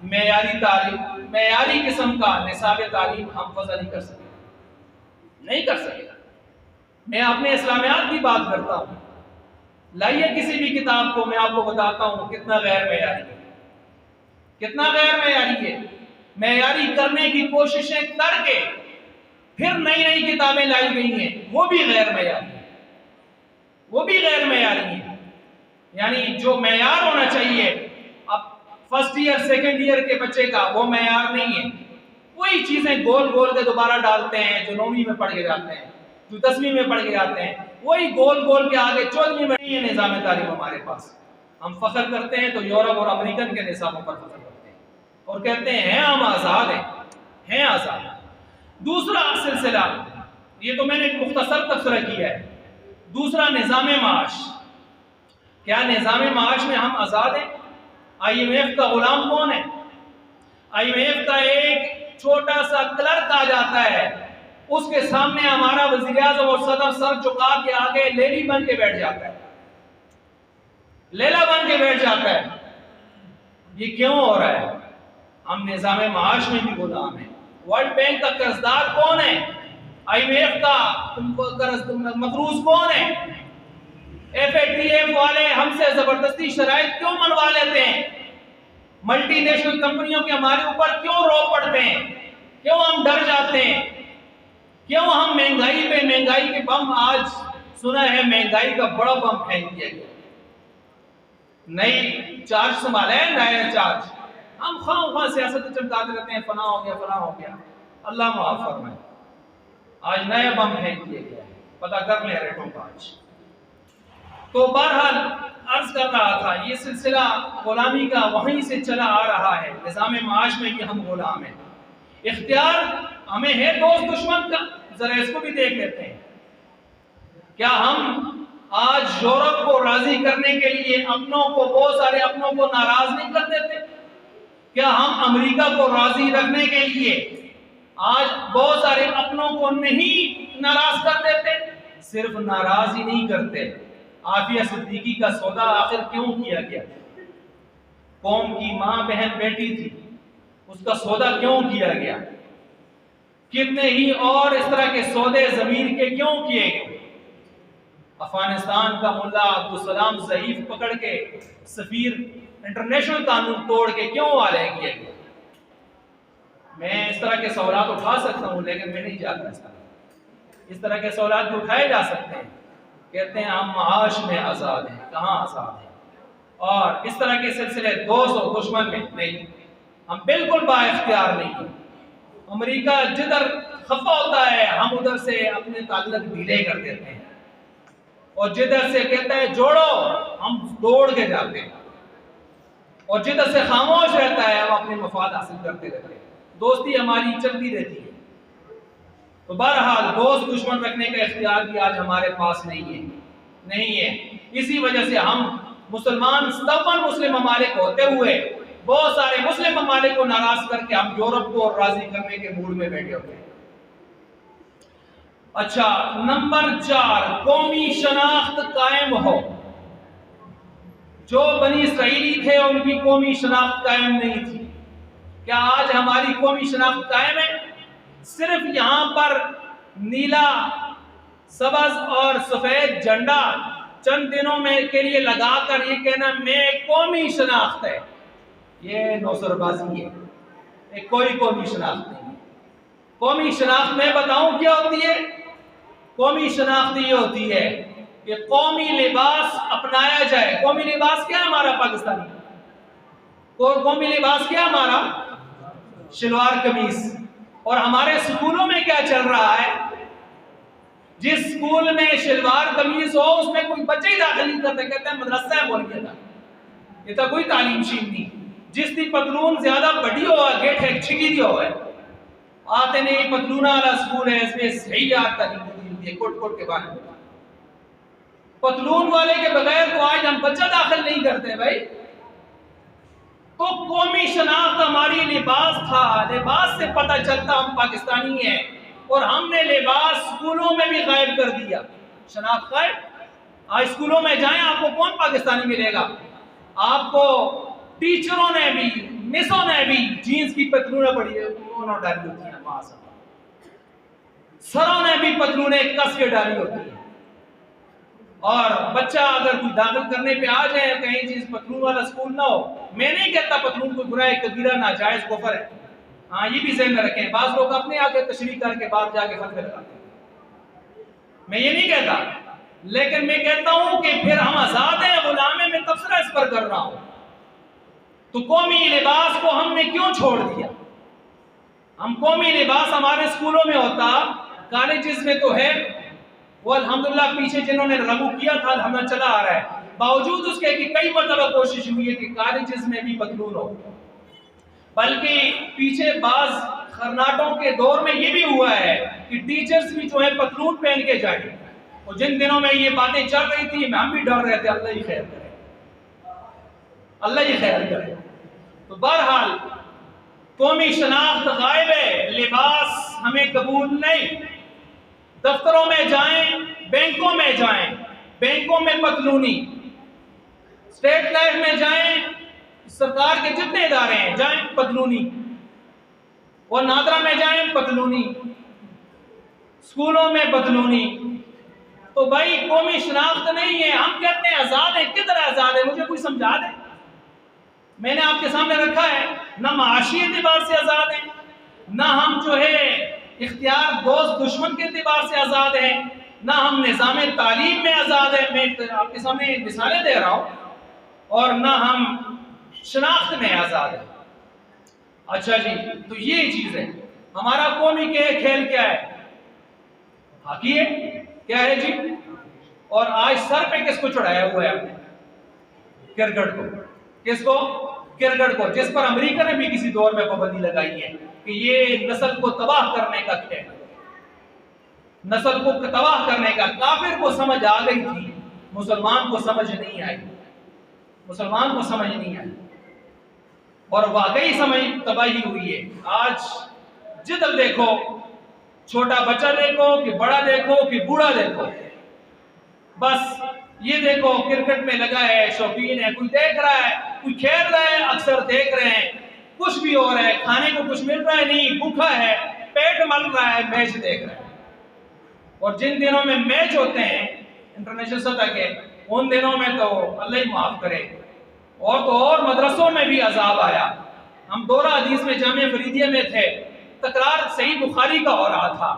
معیاری تعلیم, معیاری قسم کا نصاب تعلیم ہم وضع نہیں کر سکے, نہیں کر سکے. میں اپنے اسلامیات کی بات کرتا ہوں, لائیے کسی بھی کتاب کو, میں آپ کو بتاتا ہوں کتنا غیر معیاری ہے, کتنا غیر معیاری ہے. معیاری کرنے کی کوششیں کر کے پھر نئی نئی کتابیں لائی گئی ہیں, وہ بھی غیر معیاری ہیں, وہ بھی غیر معیاری ہیں. یعنی جو معیار ہونا چاہیے اب فرسٹ ایئر سیکنڈ ایئر کے بچے کا وہ معیار نہیں ہے. وہی چیزیں گول گول کے دوبارہ ڈالتے ہیں جو 9ویں میں پڑھ کے جاتے ہیں, جو 10ویں میں پڑھ کے جاتے ہیں, وہی گول گول کے آگے 14ویں میں نہیں ہے نظام تعلیم ہمارے پاس. ہم فخر کرتے ہیں تو یورپ اور امریکن کے نظاموں پر فخر کرتے ہیں اور کہتے ہیں ہم آزاد ہیں آزاد. دوسرا سلسلہ, یہ تو میں نے ایک مختصر تبصرہ کیا ہے. دوسرا نظام معاش. کیا نظام معاش میں ہم آزاد ہیں؟ آئی ایم ایف کا غلام کون ہے؟ آئی ایم ایف کا ایک چھوٹا سا کلرک آ جاتا ہے, اس کے سامنے ہمارا وزیر اعظم اور صدر سر چکا کے آگے لیلی بن کے بیٹھ جاتا ہے, لیلا بن کے بیٹھ جاتا ہے. یہ کیوں ہو رہا ہے؟ ہم نظام معاش میں بھی غلام ہیں. ورلڈ بینک کا قرضدار کون ہے؟ آئی ایم ایف کا مقروض کون ہے؟ ایف اے ٹی ایف والے ہم سے زبردستی شرائط کیوں منوا لیتے ہیں؟ ملٹی نیشنل کمپنیوں کے ہمارے اوپر کیوں رو پڑتے ہیں؟ کیوں ہم ڈر جاتے ہیں؟ کیوں ہم مہنگائی پہ مہنگائی کے بم, آج سنا ہے مہنگائی کا بڑا بم پھینک دیا گیا, نئی چارج سنبھالا ہے, نیا چارج. ہم خواہ سیاست چمکاتے رہتے ہیں فلاں ہو گیا فلاں ہو گیا, اللہ معاف فرمائے. آج نیا بم پھینک دیا گیا ہے, پتہ کر لیں ریٹوں کا آج. تو بہرحال عرض کر رہا تھا یہ سلسلہ غلامی کا وہیں سے چلا آ رہا ہے. نظام معاش میں بھی ہم غلام ہیں. اختیار ہمیں ہے دوست دشمن کا, ذرا اس کو بھی دیکھ لیتے ہیں. کیا ہم آج یورپ کو راضی کرنے کے لیے اپنوں کو, بہت سارے اپنوں کو ناراض نہیں کر دیتے؟ کیا ہم امریکہ کو راضی رکھنے کے لیے آج بہت سارے اپنوں کو نہیں ناراض کر دیتے؟ صرف ناراض ہی نہیں کرتے. عافیہ صدیقی کا سودا آخر کیوں کیا گیا؟ قوم کی ماں بہن بیٹی تھی, اس کا سودا کیوں کیا گیا؟ کتنے ہی اور اس طرح کے سودے ضمیر کے کیوں کیے گئے؟ افغانستان کا ملا عبدالسلام ضعیف پکڑ کے سفیر انٹرنیشنل قانون توڑ کے کیوں والے کیے گئے؟ میں اس طرح کے سوالات اٹھا سکتا ہوں لیکن میں نہیں جاتا. اس طرح کے سوالات بھی اٹھائے جا سکتے ہیں. کہتے ہیں ہم معاش میں آزاد ہیں, کہاں آزاد ہیں؟ اور اس طرح کے سلسلے دوست اور دشمن میں نہیں, ہم بالکل با اختیار نہیں ہیں. امریکہ جدھر خفا ہوتا ہے ہم ادھر سے اپنے تعلق ڈھیلے کر دیتے ہیں, اور جدھر سے کہتا ہے جوڑو ہم دوڑ کے جاتے ہیں, اور جدھر سے خاموش رہتا ہے ہم اپنے مفاد حاصل کرتے رہتے ہیں. دوستی ہماری چلتی رہتی ہے. تو بہرحال دوست دشمن رکھنے کا اختیار بھی آج ہمارے پاس نہیں ہے. اسی وجہ سے ہم مسلمان استبن مسلم ممالک ہوتے ہوئے بہت سارے مسلم ممالک کو ناراض کر کے ہم یورپ کو راضی کرنے کے موڈ میں بیٹھے ہوتے ہیں. اچھا, نمبر 4, قومی شناخت قائم ہو. جو بنی اسرائیلی تھے ان کی قومی شناخت قائم نہیں تھی. کیا آج ہماری قومی شناخت قائم ہے؟ صرف یہاں پر نیلا سبز اور سفید جھنڈا چند دنوں میں کے لیے لگا کر یہ کہنا میں قومی شناخت ہے، یہ نوسر بازی ہے، یہ کوئی قومی شناخت نہیں ہے۔ قومی شناخت میں بتاؤں کیا ہوتی ہے؟ قومی شناخت یہ ہوتی ہے کہ قومی لباس اپنایا جائے۔ قومی لباس کیا ہے ہمارا پاکستانی؟ قومی لباس کیا ہے ہمارا؟ شلوار قمیص۔ اور ہمارے سکولوں میں کیا چل رہا ہے؟ جس سکول میں شلوار قمیص ہو اس میں کوئی بچے ہی داخل نہیں کرتے، کہتے ہیں مدرسہ ہے بول کے تھا، یہ تو کوئی تعلیم شین نہیں۔ جس دی پتلون زیادہ بڑی ہو گیٹ ہے چھگی دی ہو ہے آتے نہیں پتلونہ والا سکول ہے، اس میں صحیح یاد تعلیم ہوتی ہے، کوٹ کوٹ کے بارے میں پتلون والے کے بغیر تو آج ہم بچہ داخل نہیں کرتے بھائی۔ تو قومی شناخت ہماری لباس تھا، لباس سے پتہ چلتا ہم پاکستانی ہیں، اور ہم نے لباس سکولوں میں بھی غائب کر دیا، شناخت غائب۔ آج سکولوں میں جائیں آپ کو کون پاکستانی ملے گا؟ آپ کو ٹیچروں نے بھی مسوں نے بھی جینز کی پتلونیں پڑی ہے انہوں ڈالی ہوتی ہیں، سروں نے بھی پتلونیں کس کے ڈالی ہوتی ہیں۔ اور بچہ اگر کوئی داخل کرنے پہ آ جائے کہیں چیز پتلون والا سکول نہ ہو، میں نہیں کہتا پتلون کوئی برا ہے، کبیرہ ناجائز کفر ہے، ہاں یہ بھی ذہن میں رکھیں۔ بعض لوگ اپنے آگے تشریح کر کے باہر جا کے فتوے لگاتے ہیں، میں یہ نہیں کہتا، لیکن میں کہتا ہوں کہ پھر ہم آزاد ہیں، غلام ہیں، میں تبصرہ اس پر کر رہا ہوں۔ تو قومی لباس کو ہم نے کیوں چھوڑ دیا؟ ہم قومی لباس ہمارے سکولوں میں ہوتا، کالجز میں تو ہے، وہ الحمدللہ پیچھے جنہوں نے لاگو کیا تھا الحمدللہ چلا آ رہا ہے، باوجود اس کے کہ کئی مرتبہ کوشش ہوئی ہے کہ کالجز میں بھی پتلون ہو، بلکہ پیچھے بعض خرناٹوں کے دور میں یہ بھی ہوا ہے کہ ٹیچرز بھی جو ہے پتلون پہن کے جائیں، اور جن دنوں میں یہ باتیں چل رہی تھی ہم بھی ڈر رہے تھے، اللہ ہی خیر کرے، اللہ ہی خیر کرے۔ تو بہرحال قومی شناخت غائب ہے، لباس ہمیں قبول نہیں۔ دفتروں میں جائیں، بینکوں میں جائیں، بینکوں میں پتلونی، اسٹیٹ لائف میں جائیں، سرکار کے جتنے ادارے ہیں جائیں پتلونی، اور نادرا میں جائیں پتلونی، سکولوں میں پتلونی۔ تو بھائی قومی شناخت نہیں ہے، ہم کہتے ہیں آزاد ہیں، کدھر آزاد ہے؟ مجھے کوئی سمجھا دے۔ میں نے آپ کے سامنے رکھا ہے، نہ معاشی اعتبار سے آزاد ہیں، نہ ہم جو ہے اختیار دوست دشمن کے اعتبار سے آزاد ہیں، نہ ہم نظام تعلیم میں آزاد ہیں، میں آپ کے سامنے مثالیں دے رہا ہوں، اور نہ ہم شناخت میں آزاد ہیں۔ اچھا جی، تو یہ چیز ہے۔ ہمارا قومی کھیل کیا ہے؟ ہاکی ہے، کیا ہے جی؟ اور آج سر پہ کس کو چڑھایا ہوا ہے آپ نے؟ کرکٹ کو۔ کس کو؟ کرکٹ کو، جس پر امریکہ نے بھی کسی دور میں پابندی لگائی ہے کہ یہ نسل کو تباہ کرنے کا کھیل، نسل کو تباہ کرنے کا۔ کافر کو سمجھ آ گئی تھی، مسلمان کو سمجھ نہیں آئی، مسلمان کو سمجھ نہیں آئی، اور واقعی سمجھ تباہی ہوئی ہے۔ آج جدھر دیکھو، چھوٹا بچہ دیکھو کہ بڑا دیکھو کہ بوڑھا دیکھو، بس یہ دیکھو کرکٹ میں لگا ہے، شوقین ہے، کوئی دیکھ رہا ہے، کوئی کھیل رہا ہے، اکثر دیکھ رہے ہیں، کچھ بھی ہو رہا ہے، کھانے کو کچھ مل رہا ہے نہیں، بھوکا ہے، پیٹ مل رہا ہے، میچ دیکھ رہا ہے۔ اور جن دنوں میں میچ ہوتے ہیں انٹرنیشنل سطح کے، ان دنوں میں تو اللہ ہی معاف کرے، اور تو اور مدرسوں میں بھی عذاب آیا۔ ہم دورہ حدیث میں جامعہ فریدیہ میں تھے، تکرار صحیح بخاری کا ہو رہا تھا،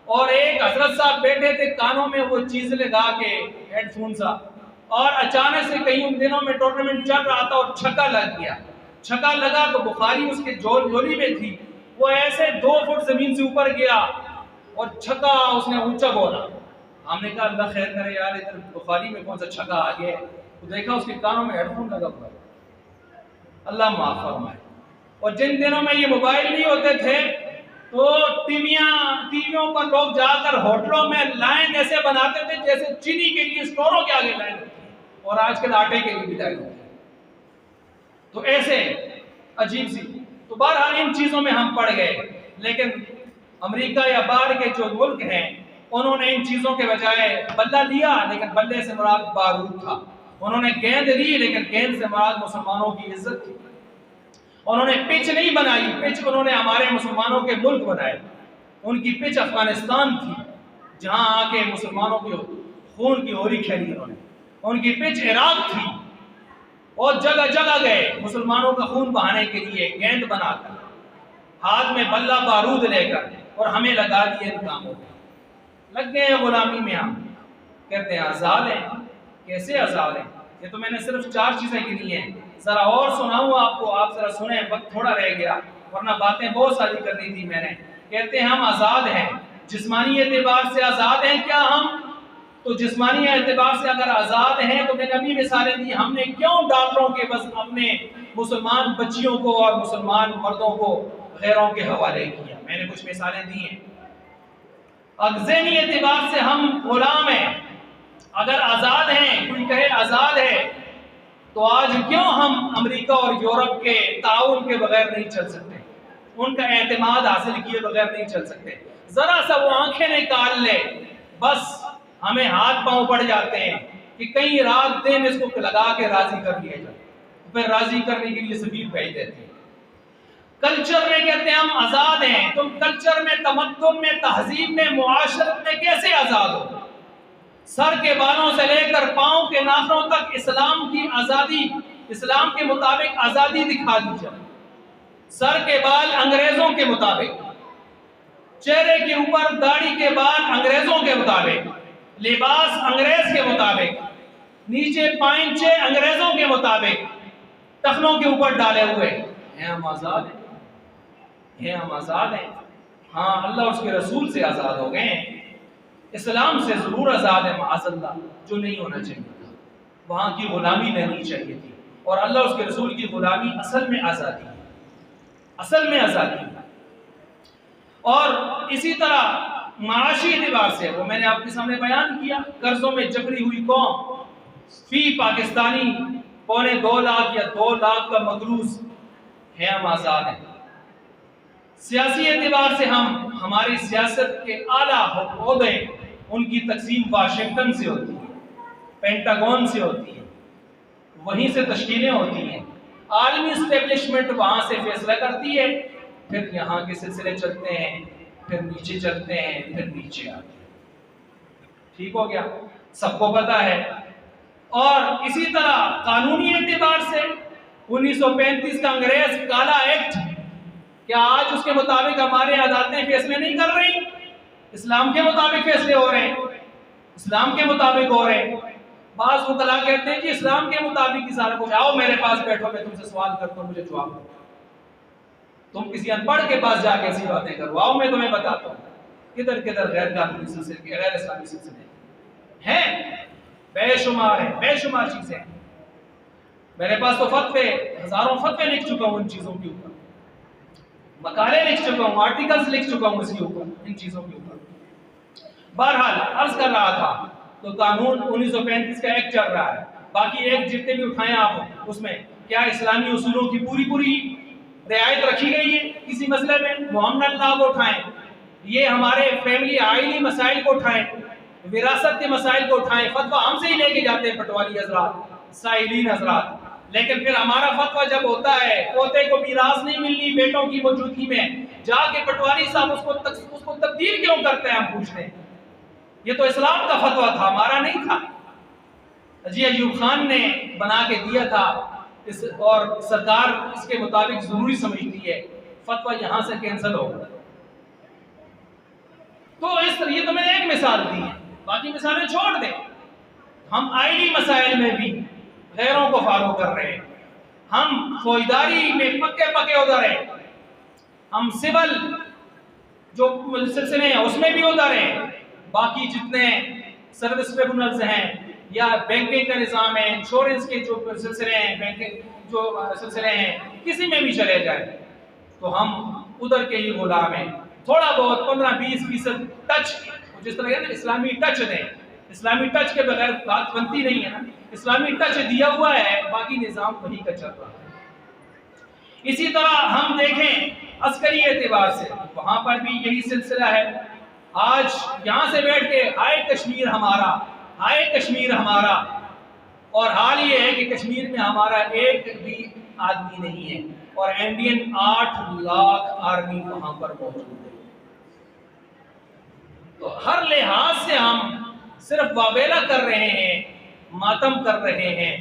اور ایک حضرت صاحب بیٹھے تھے کانوں میں وہ چیز لگا کے ہیڈ فون سا، اور اچانک سے کئی ان دنوں میں ٹورنامنٹ چل رہا تھا اور چھکا لگ گیا۔ چھکا لگا تو بخاری اس کے جولی میں تھی، وہ ایسے 2 فٹ زمین سے اوپر گیا اور چھکا اس نے اونچا بولا۔ ہم نے کہا اللہ خیر کرے یار، ادھر بخاری میں کون سا چھکا آ گیا؟ تو دیکھا اس کے کانوں میں ہیڈ فون لگا ہوا ہے، اللہ معاف فرمائے۔ اور جن دنوں میں یہ موبائل نہیں ہوتے تھے تو ٹیویوں پر لوگ جا کر ہوٹلوں میں لائن ایسے بناتے تھے جیسے چینی کے لیے اسٹوروں کے آگے لائن ہوتی ہے، اور آج کل آٹے کے لیے بھی لائن ہوتی ہے، تو ایسے عجیب سی۔ تو بہرحال ان چیزوں میں ہم پڑ گئے، لیکن امریکہ یا باہر کے جو ملک ہیں انہوں نے ان چیزوں کے بجائے بلہ لیا، لیکن بلے سے مراد بارود تھا۔ انہوں نے گیند لی، لیکن گیند سے مراد مسلمانوں کی عزت تھی۔ انہوں نے پچ نہیں بنائی، پچ انہوں نے ہمارے مسلمانوں کے ملک بنائے۔ ان کی پچ افغانستان تھی، جہاں آ کے مسلمانوں کے خون کی ہوری کھیلی انہوں نے. ان کی پچ عراق تھی اور جگہ جگہ گئے مسلمانوں کا خون بہانے کے لیے گیند بنا کر, ہاتھ میں بلہ بارود لے کر, اور ہمیں لگا دیے ان کاموں میں. لگ گئے ہیں غلامی میں. ہم کہتے ہیں آزاد ہیں. کیسے آزاد ہیں؟ یہ تو میں نے صرف 4 چیزیں گنی ہیں, ذرا اور سناؤں آپ کو, آپ ذرا سنیں, وقت تھوڑا رہ گیا ورنہ باتیں بہت ساری کرنی تھی میں نے. کہتے ہیں ہم آزاد ہیں. جسمانی اعتبار سے آزاد ہیں کیا ہم؟ تو جسمانی اعتبار سے اگر آزاد ہیں تو میں نے ابھی مثالیں دی, ہم نے کیوں ڈالروں کے بس اپنے مسلمان بچیوں کو اور مسلمان مردوں کو غیروں کے حوالے کیا؟ میں نے کچھ مثالیں دی ہیں. ذہنی اعتبار سے ہم غلام ہیں. اگر آزاد ہیں, کوئی کہے آزاد ہے, تو آج کیوں ہم امریکہ اور یورپ کے تعاون کے بغیر نہیں چل سکتے, ان کا اعتماد حاصل کیے بغیر نہیں چل سکتے؟ ذرا سا وہ آنکھیں نکال لے, بس ہمیں ہاتھ پاؤں پڑ جاتے ہیں کہ کئی رات دن اس کو لگا کے راضی کر لیا جائے, پھر راضی کرنے کے لیے سبیل بھیج دیتے ہیں. کلچر میں کہتے ہیں ہم آزاد ہیں. تم کلچر میں, تمدن میں, تہذیب میں, معاشرت میں کیسے آزاد ہو؟ سر کے بالوں سے لے کر پاؤں کے ناخنوں تک اسلام کی آزادی, اسلام کے مطابق آزادی دکھا دی جائے. سر کے بال انگریزوں کے مطابق, چہرے کے اوپر داڑھی کے بال انگریزوں کے مطابق, لباس انگریز کے مطابق, نیچے پائنچے انگریزوں کے مطابق, ٹخنوں کے اوپر ڈالے ہوئے ہیں. ہم آزاد ہیں, ہم آزاد ہیں. ہاں, اللہ اور اس کے رسول سے آزاد ہو گئے ہیں. اسلام سے ضرور آزاد ہے معاذ اللہ, جو نہیں ہونا چاہیے تھا. وہاں کی غلامی نہیں چاہیے تھی, اور اللہ اور اس کے رسول کی غلامی اصل میں آزادی ہے, اصل میں آزادی ہے. اور اسی طرح معاشی اعتبار سے, وہ میں نے آپ کے سامنے بیان کیا, قرضوں میں جکڑی ہوئی قوم, فی پاکستانی 2.25 لاکھ یا 2 لاکھ کا مقروض ہے. ہم آزاد ہیں. سیاسی اعتبار سے ہماری سیاست کے اعلیٰ عہدے, ان کی تقسیم واشنگٹن سے ہوتی ہے, پینٹاگون سے ہوتی ہے, وہیں سے تشکیلیں ہوتی ہیں. عالمی اسٹیبلشمنٹ وہاں سے فیصلہ کرتی ہے, پھر یہاں کے سلسلے چلتے ہیں, پھر نیچے چلتے ہیں, پھر نیچے آتے ہیں. ٹھیک ہو گیا, سب کو پتا ہے. اور اسی طرح قانونی اعتبار سے 1935 کا انگریز کالا ایکٹ, کیا آج اس کے مطابق ہمارے عدالتیں فیصلے نہیں کر رہی؟ اسلام کے مطابق فیصلے ہو رہے ہیں, اسلام کے مطابق ہو رہے ہیں. بعض وکلا کہتے ہیں کہ اسلام کے مطابق ہی سارا کچھ. آؤ میرے پاس بیٹھو, میں تم سے سوال کرتا ہوں, مجھے جواب دو. تم کسی ان پڑھ کے پاس جا کے ایسی باتیں کرو, آؤ میں تمہیں بتاتا ہوں کدھر کدھر غیر قانونی سلسلے, غیر اسلامی سلسلے ہیں, بے شمار ہیں, بے شمار چیزیں ہیں. میرے پاس تو فتوے, ہزاروں فتوے لکھ چکا ہوں ان چیزوں کے اوپر, مقالے لکھ چکا ہوں, آرٹیکلز لکھ چکا ہوں اس کے اوپر, ان چیزوں کے اوپر. بہرحال عرض کر رہا تھا, تو قانون 1935 کا ایکٹ چل رہا ہے. باقی ایک جتنے بھی اٹھائیں آپ, اس میں کیا اسلامی اصولوں کی پوری رعایت رکھی گئی ہے کسی مسئلے میں؟ محمد لا کو اٹھائیں, یہ ہمارے فیملی آئلی مسائل کو اٹھائیں, وراثت کے مسائل کو اٹھائیں. فتویٰ ہم سے ہی لے کے جاتے ہیں پٹواری حضرات, سائلین حضرات, لیکن پھر ہمارا فتویٰ جب ہوتا ہے پوتے کو میراث نہیں ملنی بیٹوں کی موجودگی میں, جا کے پٹواری صاحب اس کو تبدیل کیوں کرتے ہیں؟ ہم پوچھتے ہیں. یہ تو اسلام کا فتویٰ تھا, ہمارا نہیں تھا. جی ایوب خان نے بنا کے دیا تھا, اور سرکار اس کے مطابق ضروری سمجھتی ہے, فتویٰ یہاں سے کینسل ہوگا. تو اس طرح, یہ تو میں نے ایک مثال دی ہے, باقی مثالیں چھوڑ دیں. ہم آئلی مسائل میں بھی غیروں کو فالو کر رہے ہیں, ہم فوجداری میں پکے ادھر ہیں, ہم سول جو سلسلے ہیں اس میں بھی ادھر ہیں. باقی جتنے سروس ٹریبونلز ہیں یا بینکنگ کا نظام ہے, انشورنس کے جو سلسلے ہیں, بینکنگ جو سلسلے ہیں, کسی میں بھی چلے جائیں تو ہم ادھر کے ہی غلام ہیں. تھوڑا بہت 15-20% ٹچ, جس طرح نا اسلامی ٹچ دیں, اسلامی ٹچ کے بغیر بات بنتی نہیں ہے نا, اسلامی ٹچ دیا ہوا ہے, باقی نظام وہی کا چل رہا ہے. اسی طرح ہم دیکھیں عسکری اعتبار سے, وہاں پر بھی یہی سلسلہ ہے. آج یہاں سے بیٹھ کے ہائے کشمیر ہمارا, ہائے کشمیر ہمارا, اور حال یہ ہے کہ کشمیر میں ہمارا ایک بھی آدمی نہیں ہے, اور انڈین 8 لاکھ آرمی وہاں پر موجود ہے. تو ہر لحاظ سے ہم صرف واویلا کر رہے ہیں، ماتم کر رہے ہیں،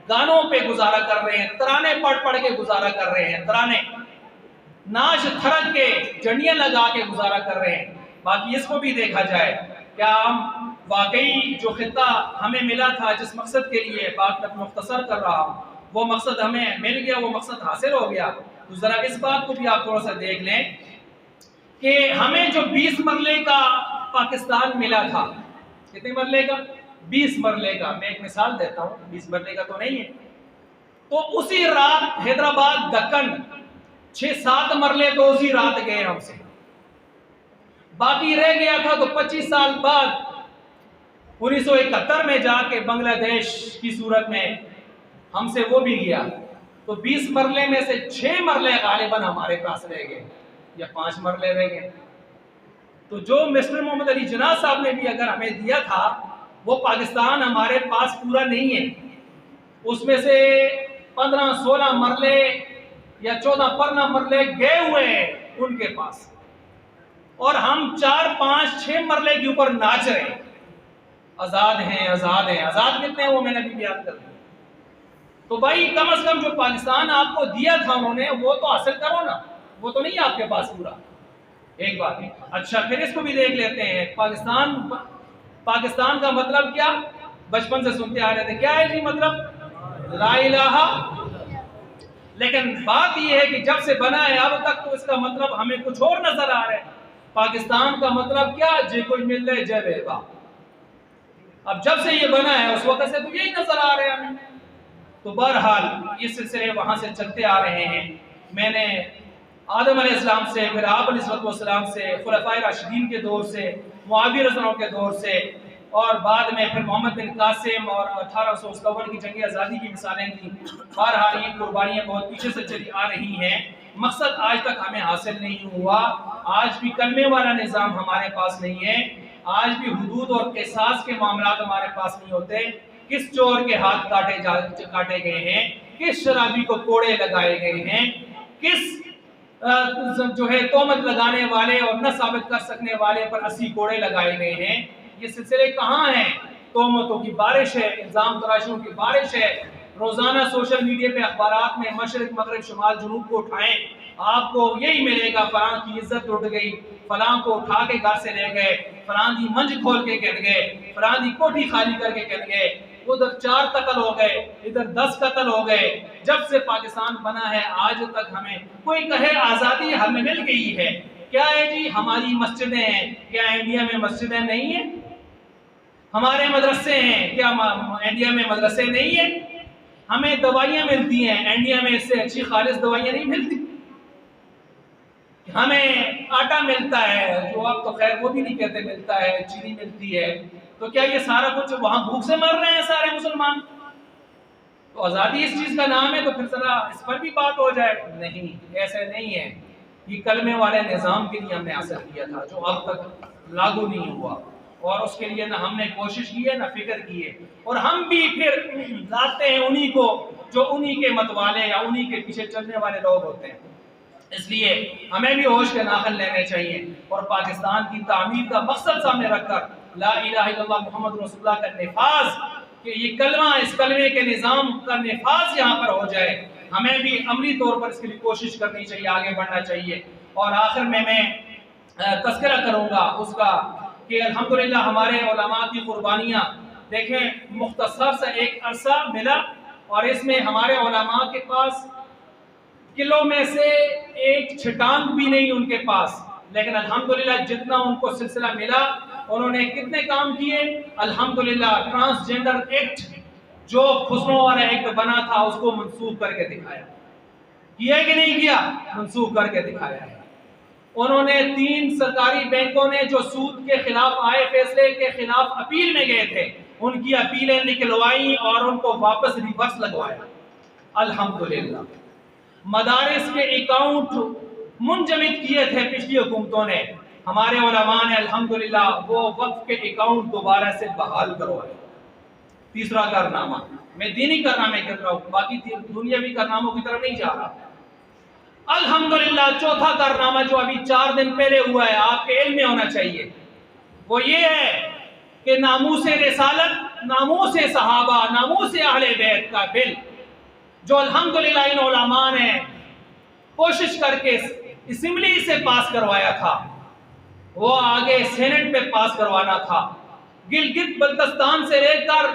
گانوں پہ گزارا کر رہے ہیں، ترانے پڑھ پڑھ کے گزارا کر رہے ہیں، ترانے ناچ تھرک کے جنیاں لگا کے گزارا کر رہے ہیں۔ باقی اس کو بھی دیکھا جائے، کیا ہم واقعی جو خطہ ہمیں ملا تھا جس مقصد کے لیے، بات میں مختصر کر رہا ہوں، وہ مقصد ہمیں مل گیا، وہ مقصد حاصل ہو گیا؟ تو ذرا اس بات کو بھی آپ تھوڑا سا دیکھ لیں کہ ہمیں جو 20 مرلے کا پاکستان ملا تھا، کتنے مرلے کا؟ 20 مرلے کا۔ میں ایک مثال دیتا ہوں، 20 مرلے کا تو نہیں ہے، تو اسی رات حیدرآباد دکن 6-7 مرلے تو اسی رات گئے ہم سے، باقی رہ گیا تھا تو 25 سال بعد 1971 میں جا کے بنگلہ دیش کی صورت میں ہم سے وہ بھی گیا۔ تو 20 مرلے میں سے 6 مرلے غالباً ہمارے پاس رہ گئے یا 5 مرلے رہ گئے۔ تو جو مسٹر محمد علی جناح صاحب نے بھی اگر ہمیں دیا تھا، وہ پاکستان ہمارے پاس پورا نہیں ہے، اس میں سے 15-16 مرلے یا 14 مرلے گئے ہوئے ہیں ان کے پاس، اور ہم 4-5-6 مرلے کے اوپر ناچ رہے ہیں، آزاد ہیں آزاد ہیں۔ آزاد کتنے ہیں وہ میں نے بھی یاد کر دیا۔ تو بھائی کم از کم جو پاکستان آپ کو دیا تھا انہوں نے، وہ تو حاصل کرو نا، وہ تو نہیں آپ کے پاس پورا۔ ایک بات ہے۔ اچھا پھر اس کو بھی دیکھ لیتے ہیں، پاکستان کا مطلب کیا؟ بچپن سے سنتے آ رہے تھے، کیا ہے جی مطلب؟ لا الہ۔ لیکن بات یہ ہے کہ جب سے بنا ہے اب تک تو اس کا مطلب ہمیں کچھ اور نظر آ رہا ہے۔ پاکستان کا مطلب کیا؟ جے کوئی مل رہے جے بے با۔ اب جب سے یہ بنا ہے اس وقت سے تو یہی نظر آ رہے ہیں ہمیں۔ تو بہرحال یہ سلسلے وہاں سے چلتے آ رہے ہیں۔ میں نے آدم علیہ السلام سے، پھر آپ علیہ السلام سے، خلفائے راشدین کے دور سے، معاویہ رضی اللہ عنہ کے دور سے، اور بعد میں پھر محمد بن قاسم اور 1857 کی جنگ آزادی کی مثالیں تھیں۔ بہرحال یہ قربانیاں بہت پیچھے سے چلی آ رہی ہیں، مقصد آج تک ہمیں حاصل نہیں ہوا۔ آج بھی کلمے والا نظام ہمارے پاس نہیں ہے، آج بھی حدود اور قصاص کے معاملات ہمارے پاس نہیں ہوتے۔ کس چور کے ہاتھ کاٹے گئے ہیں، کس شرابی کو کوڑے لگائے گئے ہیں، کس جو ہے تہمت لگانے والے اور نہ ثابت کر سکنے والے پر 80 کوڑے لگائے گئے ہیں۔ یہ سلسلے کہاں ہیں؟ تہمتوں کی بارش ہے، الزام تراشیوں کی بارش ہے۔ روزانہ سوشل میڈیا پہ اخبارات میں مشرق مغرب شمال جنوب کو اٹھائیں، آپ کو یہی ملے گا، فلاں کی عزت اٹھ گئی، فلاں کو اٹھا کے گھر سے لے گئے، فلاں دی منج کھول کے گر گئے، فلاں دی کوٹھی خالی کر کے گر گئے، ادھر 4 قتل ہو گئے، ادھر 10 قتل ہو گئے۔ جب سے پاکستان بنا ہے آج تک ہمیں کوئی کہے آزادی ہمیں مل گئی ہے، کیا ہے جی؟ ہماری مسجدیں ہیں، کیا انڈیا میں مسجدیں نہیں ہیں؟ ہمارے مدرسے ہیں، کیا انڈیا میں مدرسے نہیں ہیں؟ ہمیں دوائیاں ملتی ہیں، انڈیا میں اس سے اچھی خالص دوائیاں نہیں ملتی۔ ہمیں آٹا ملتا ہے، جو آپ تو خیر وہ بھی نہیں کہتے ملتا ہے، چینی ملتی ہے، تو کیا یہ سارا کچھ وہاں بھوک سے مر رہے ہیں سارے مسلمان؟ تو آزادی اس چیز کا نام ہے، تو پھر ذرا اس پر بھی بات ہو جائے۔ نہیں، ایسے نہیں ہے۔ یہ کلمے والے نظام کے لیے ہم نے حاصل کیا تھا جو اب تک لاگو نہیں ہوا، اور اس کے لیے نہ ہم نے کوشش کی ہے نہ فکر کی ہے، اور ہم بھی پھر لاتے ہیں انہی کو جو انہی کے متوالے یا انہی کے پیچھے چلنے والے لوگ ہوتے ہیں۔ اس لیے ہمیں بھی ہوش کے ناخن لینے چاہیے، اور پاکستان کی تعمیر کا مقصد سامنے رکھ کر لا الہ الا اللہ محمد رسول اللہ کا نفاذ، کہ یہ کلمہ، اس کلمے کے نظام کا نفاذ یہاں پر ہو جائے، ہمیں بھی عملی طور پر اس کے لیے کوشش کرنی چاہیے، آگے بڑھنا چاہیے۔ اور آخر میں تذکرہ کروں گا اس کا کہ الحمدللہ ہمارے علماء کی قربانیاں دیکھیں، مختصر سے ایک عرصہ ملا، اور اس میں ہمارے علماء کے پاس کلو میں سے ایک چھٹانک بھی نہیں ان کے پاس، لیکن الحمدللہ جتنا ان کو سلسلہ ملا، انہوں نے کتنے کام کیے۔ الحمدللہ ٹرانسجنڈر ایکٹ جو خسرو والا ایکٹ بنا تھا اس کو منسوخ کر کے دکھایا، کیا کہ نہیں کیا؟ منسوخ کر کے دکھایا ہے۔ انہوں نے 3 سرکاری بینکوں نے جو سود کے خلاف آئے فیصلے کے خلاف اپیل میں گئے تھے، ان کی اپیلیں نکلوائیں اور ان کو واپس ریورس لگوایا، الحمدللہ۔ مدارس کے اکاؤنٹ منجمد کیے تھے پچھلی حکومتوں نے، ہمارے علماء نے الحمدللہ وہ وقف کے اکاؤنٹ دوبارہ سے بحال کروائے۔ تیسرا کارنامہ، میں دینی کارنامے کر رہا ہوں، باقی دنیاوی کارناموں کی طرف نہیں جا رہا۔ الحمدللہ چوتھا کارنامہ جو ابھی 4 دن پہلے ہوا ہے، آپ کے علم میں ہونا چاہیے، وہ یہ ہے کہ ناموس رسالت، ناموس صحابہ، ناموس اہل بیت کا بل جو الحمدللہ ان علماء نے کوشش کر کے اسمبلی سے پاس کروایا تھا، وہ آگے سینٹ پہ پاس کروانا تھا۔ گلگت بلتستان سے لے کر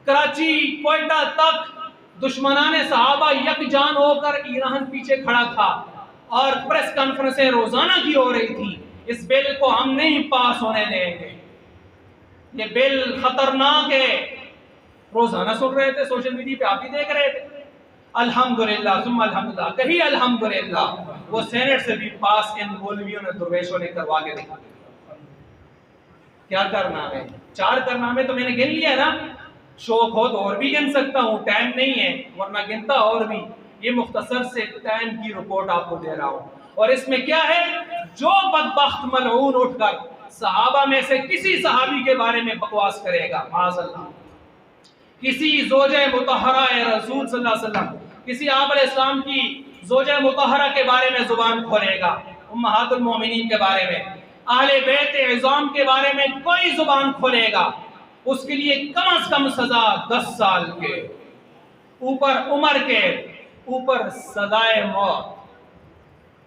کراچی، کوئٹہ تک دشمنان صحابہ یکجان ہو کر ایران پیچھے کھڑا تھا اور پریس کانفرنسیں روزانہ کی ہو رہی تھی، اس بل کو ہم نہیں پاس ہونے دیں گے، یہ بل خطرناک ہے۔ روزانہ سن رہے تھے، سوشل میڈیا پہ آپ بھی دیکھ رہے تھے۔ الحمدللہ ثم الحمدللہ، کہیں الحمدللہ وہ سینٹ سے بھی پاس ان مولویوں نے، درویشوں نے کروا کے دکھا دیا۔ کیا کارنامے، 4 کارنامے تو میں نے گن لیا نا، شوق ہو تو اور بھی گن سکتا ہوں، ٹائم نہیں ہے ورنہ گنتا اور بھی۔ یہ مختصر سے ٹائم کی رپورٹ آپ کو دے رہا ہوں، اور اس میں کیا ہے، جو بدبخت ملعون اٹھ کر صحابہ میں سے کسی صحابی کے بارے میں بکواس کرے گا، معاذ اللہ، کسی زوجہ مطہرہ رسول صلی اللہ علیہ وسلم، کسی آپ علیہ السلام کی زوجہ مطہرہ کے بارے میں زبان کھولے گا، امہات المومنین کے بارے میں، اہل بیت عظام کے بارے میں کوئی زبان کھولے گا، اس کے لیے کم از کم سزا 10 سال کے اوپر عمر کے اوپر سزائے موت۔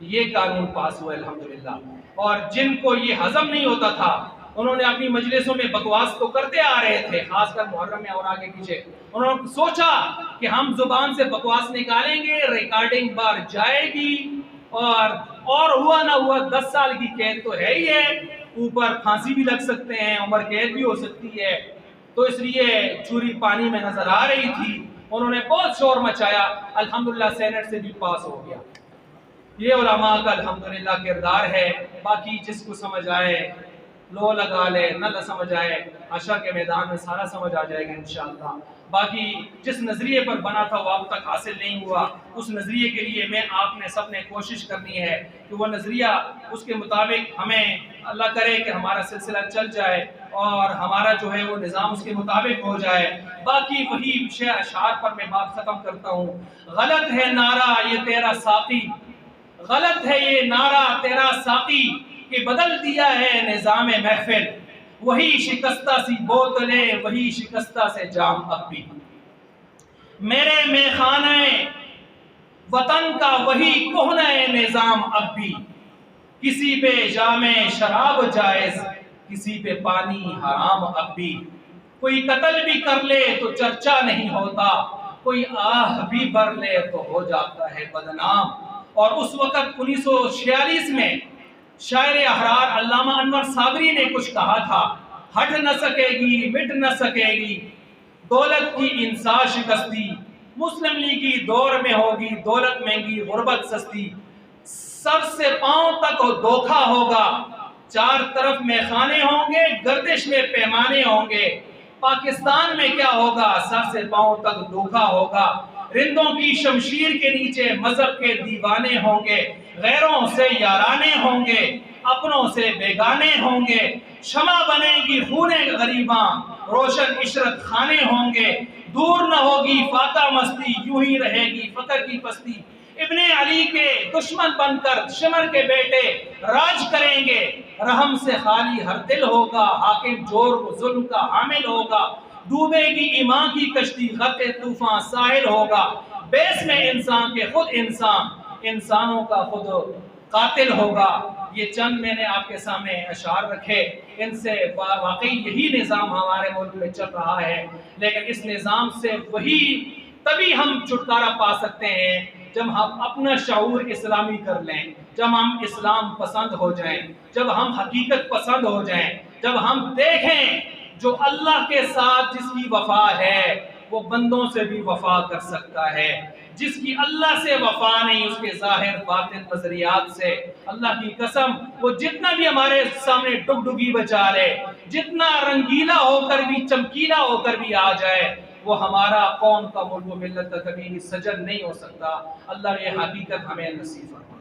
یہ قانون پاس ہوا الحمدللہ، اور جن کو یہ ہضم نہیں ہوتا تھا انہوں نے اپنی مجلسوں میں بکواس تو کرتے آ رہے تھے، خاص کر محرم میں اور آگے پیچھے، انہوں نے سوچا کہ ہم زبان سے بکواس نکالیں گے، ریکارڈنگ بار جائے گی، اور ہوا نہ ہوا 10 سال کی قید تو ہے ہی ہے، اوپر پھانسی بھی لگ سکتے ہیں، عمر قید بھی ہو سکتی ہے، تو اس لیے چوری پانی میں نظر آ رہی تھی، انہوں نے بہت شور مچایا، الحمدللہ سینٹ سے بھی پاس ہو گیا۔ یہ علماء کا الحمدللہ کردار ہے، باقی جس کو سمجھ آئے لو لگا لے، نہ سمجھ آئے عشاء کے میدان میں سارا سمجھ آ جائے گا انشاءاللہ۔ باقی جس نظریے پر بنا تھا وہ اب تک حاصل نہیں ہوا، اس نظریے کے لیے میں آپ نے سب نے کوشش کرنی ہے کہ وہ نظریہ اس کے مطابق ہمیں اللہ کرے کہ ہمارا سلسلہ چل جائے اور ہمارا جو ہے وہ نظام اس کے مطابق ہو جائے۔ باقی وہی اشعار پر میں بات ختم کرتا ہوں۔ غلط ہے نعرہ یہ تیرا ساقی، غلط ہے یہ نعرہ تیرا ساقی کہ بدل دیا ہے نظام محفل، وہی شکستہ سی بوتلیں وہی شکستہ سے جام اب بھی، میرے میخانہ وطن کا وہی کہنہ نظام اب بھی، کسی پہ جام شراب جائز کسی پہ پانی حرام اب بھی، کوئی قتل بھی کر لے تو چرچا نہیں ہوتا، کوئی آہ بھی بھر لے تو ہو جاتا ہے بدنام۔ اور اس وقت 1946 میں شاعر احرار علامہ انور صابری نے کچھ کہا تھا، ہٹ نہ سکے گی مٹ نہ سکے گی دولت کی انسا شکستی، مسلم لیگی دور میں ہوگی دولت مہنگی غربت سستی، سر سے پاؤں تک دھوکا ہوگا، 4 طرف میں خانے ہوں گے گردش میں پیمانے ہوں گے، پاکستان میں کیا ہوگا سر سے پاؤں تک دھوکا ہوگا، رندوں کی شمشیر کے نیچے مذہب کے دیوانے ہوں گے، غیروں سے یارانے ہوں گے اپنوں سے بیگانے ہوں گے، شمع بنے گی خون غریباں روشن عشرت خانے ہوں گے، دور نہ ہوگی فاقہ مستی یوں ہی رہے گی فقر کی پستی، ابن علی کے دشمن بن کر شمر کے بیٹے راج کریں گے، رحم سے خالی ہر دل ہوگا حاکم جور و ظلم کا حامل ہوگا، ڈوبے گی ایمان کی کشتی غرق طوفان ساحل ہوگا، بیس میں انسان کے خود انسان انسانوں کا خود قاتل ہوگا۔ یہ چند میں نے آپ کے سامنے اشعار رکھے، ان سے واقعی یہی نظام ہمارے ملک میں چل رہا ہے، لیکن اس نظام سے وہی تبھی ہم چھٹکارا پا سکتے ہیں جب ہم اپنا شعور اسلامی کر لیں، جب ہم اسلام پسند ہو جائیں، جب ہم حقیقت پسند ہو جائیں، جب ہم دیکھیں جو اللہ کے ساتھ جس کی وفا ہے وہ بندوں سے بھی وفا کر سکتا ہے، جس کی اللہ سے وفا نہیں اس کے ظاہر باطن نظریات سے، اللہ کی قسم وہ جتنا بھی ہمارے سامنے ڈگڈگی بچا لے، جتنا رنگیلا ہو کر بھی چمکیلا ہو کر بھی آ جائے، وہ ہمارا قوم کا ملک و ملت کا کبھی بھی سجن نہیں ہو سکتا۔ اللہ یہ حقیقت ہمیں نصیب فرمائے۔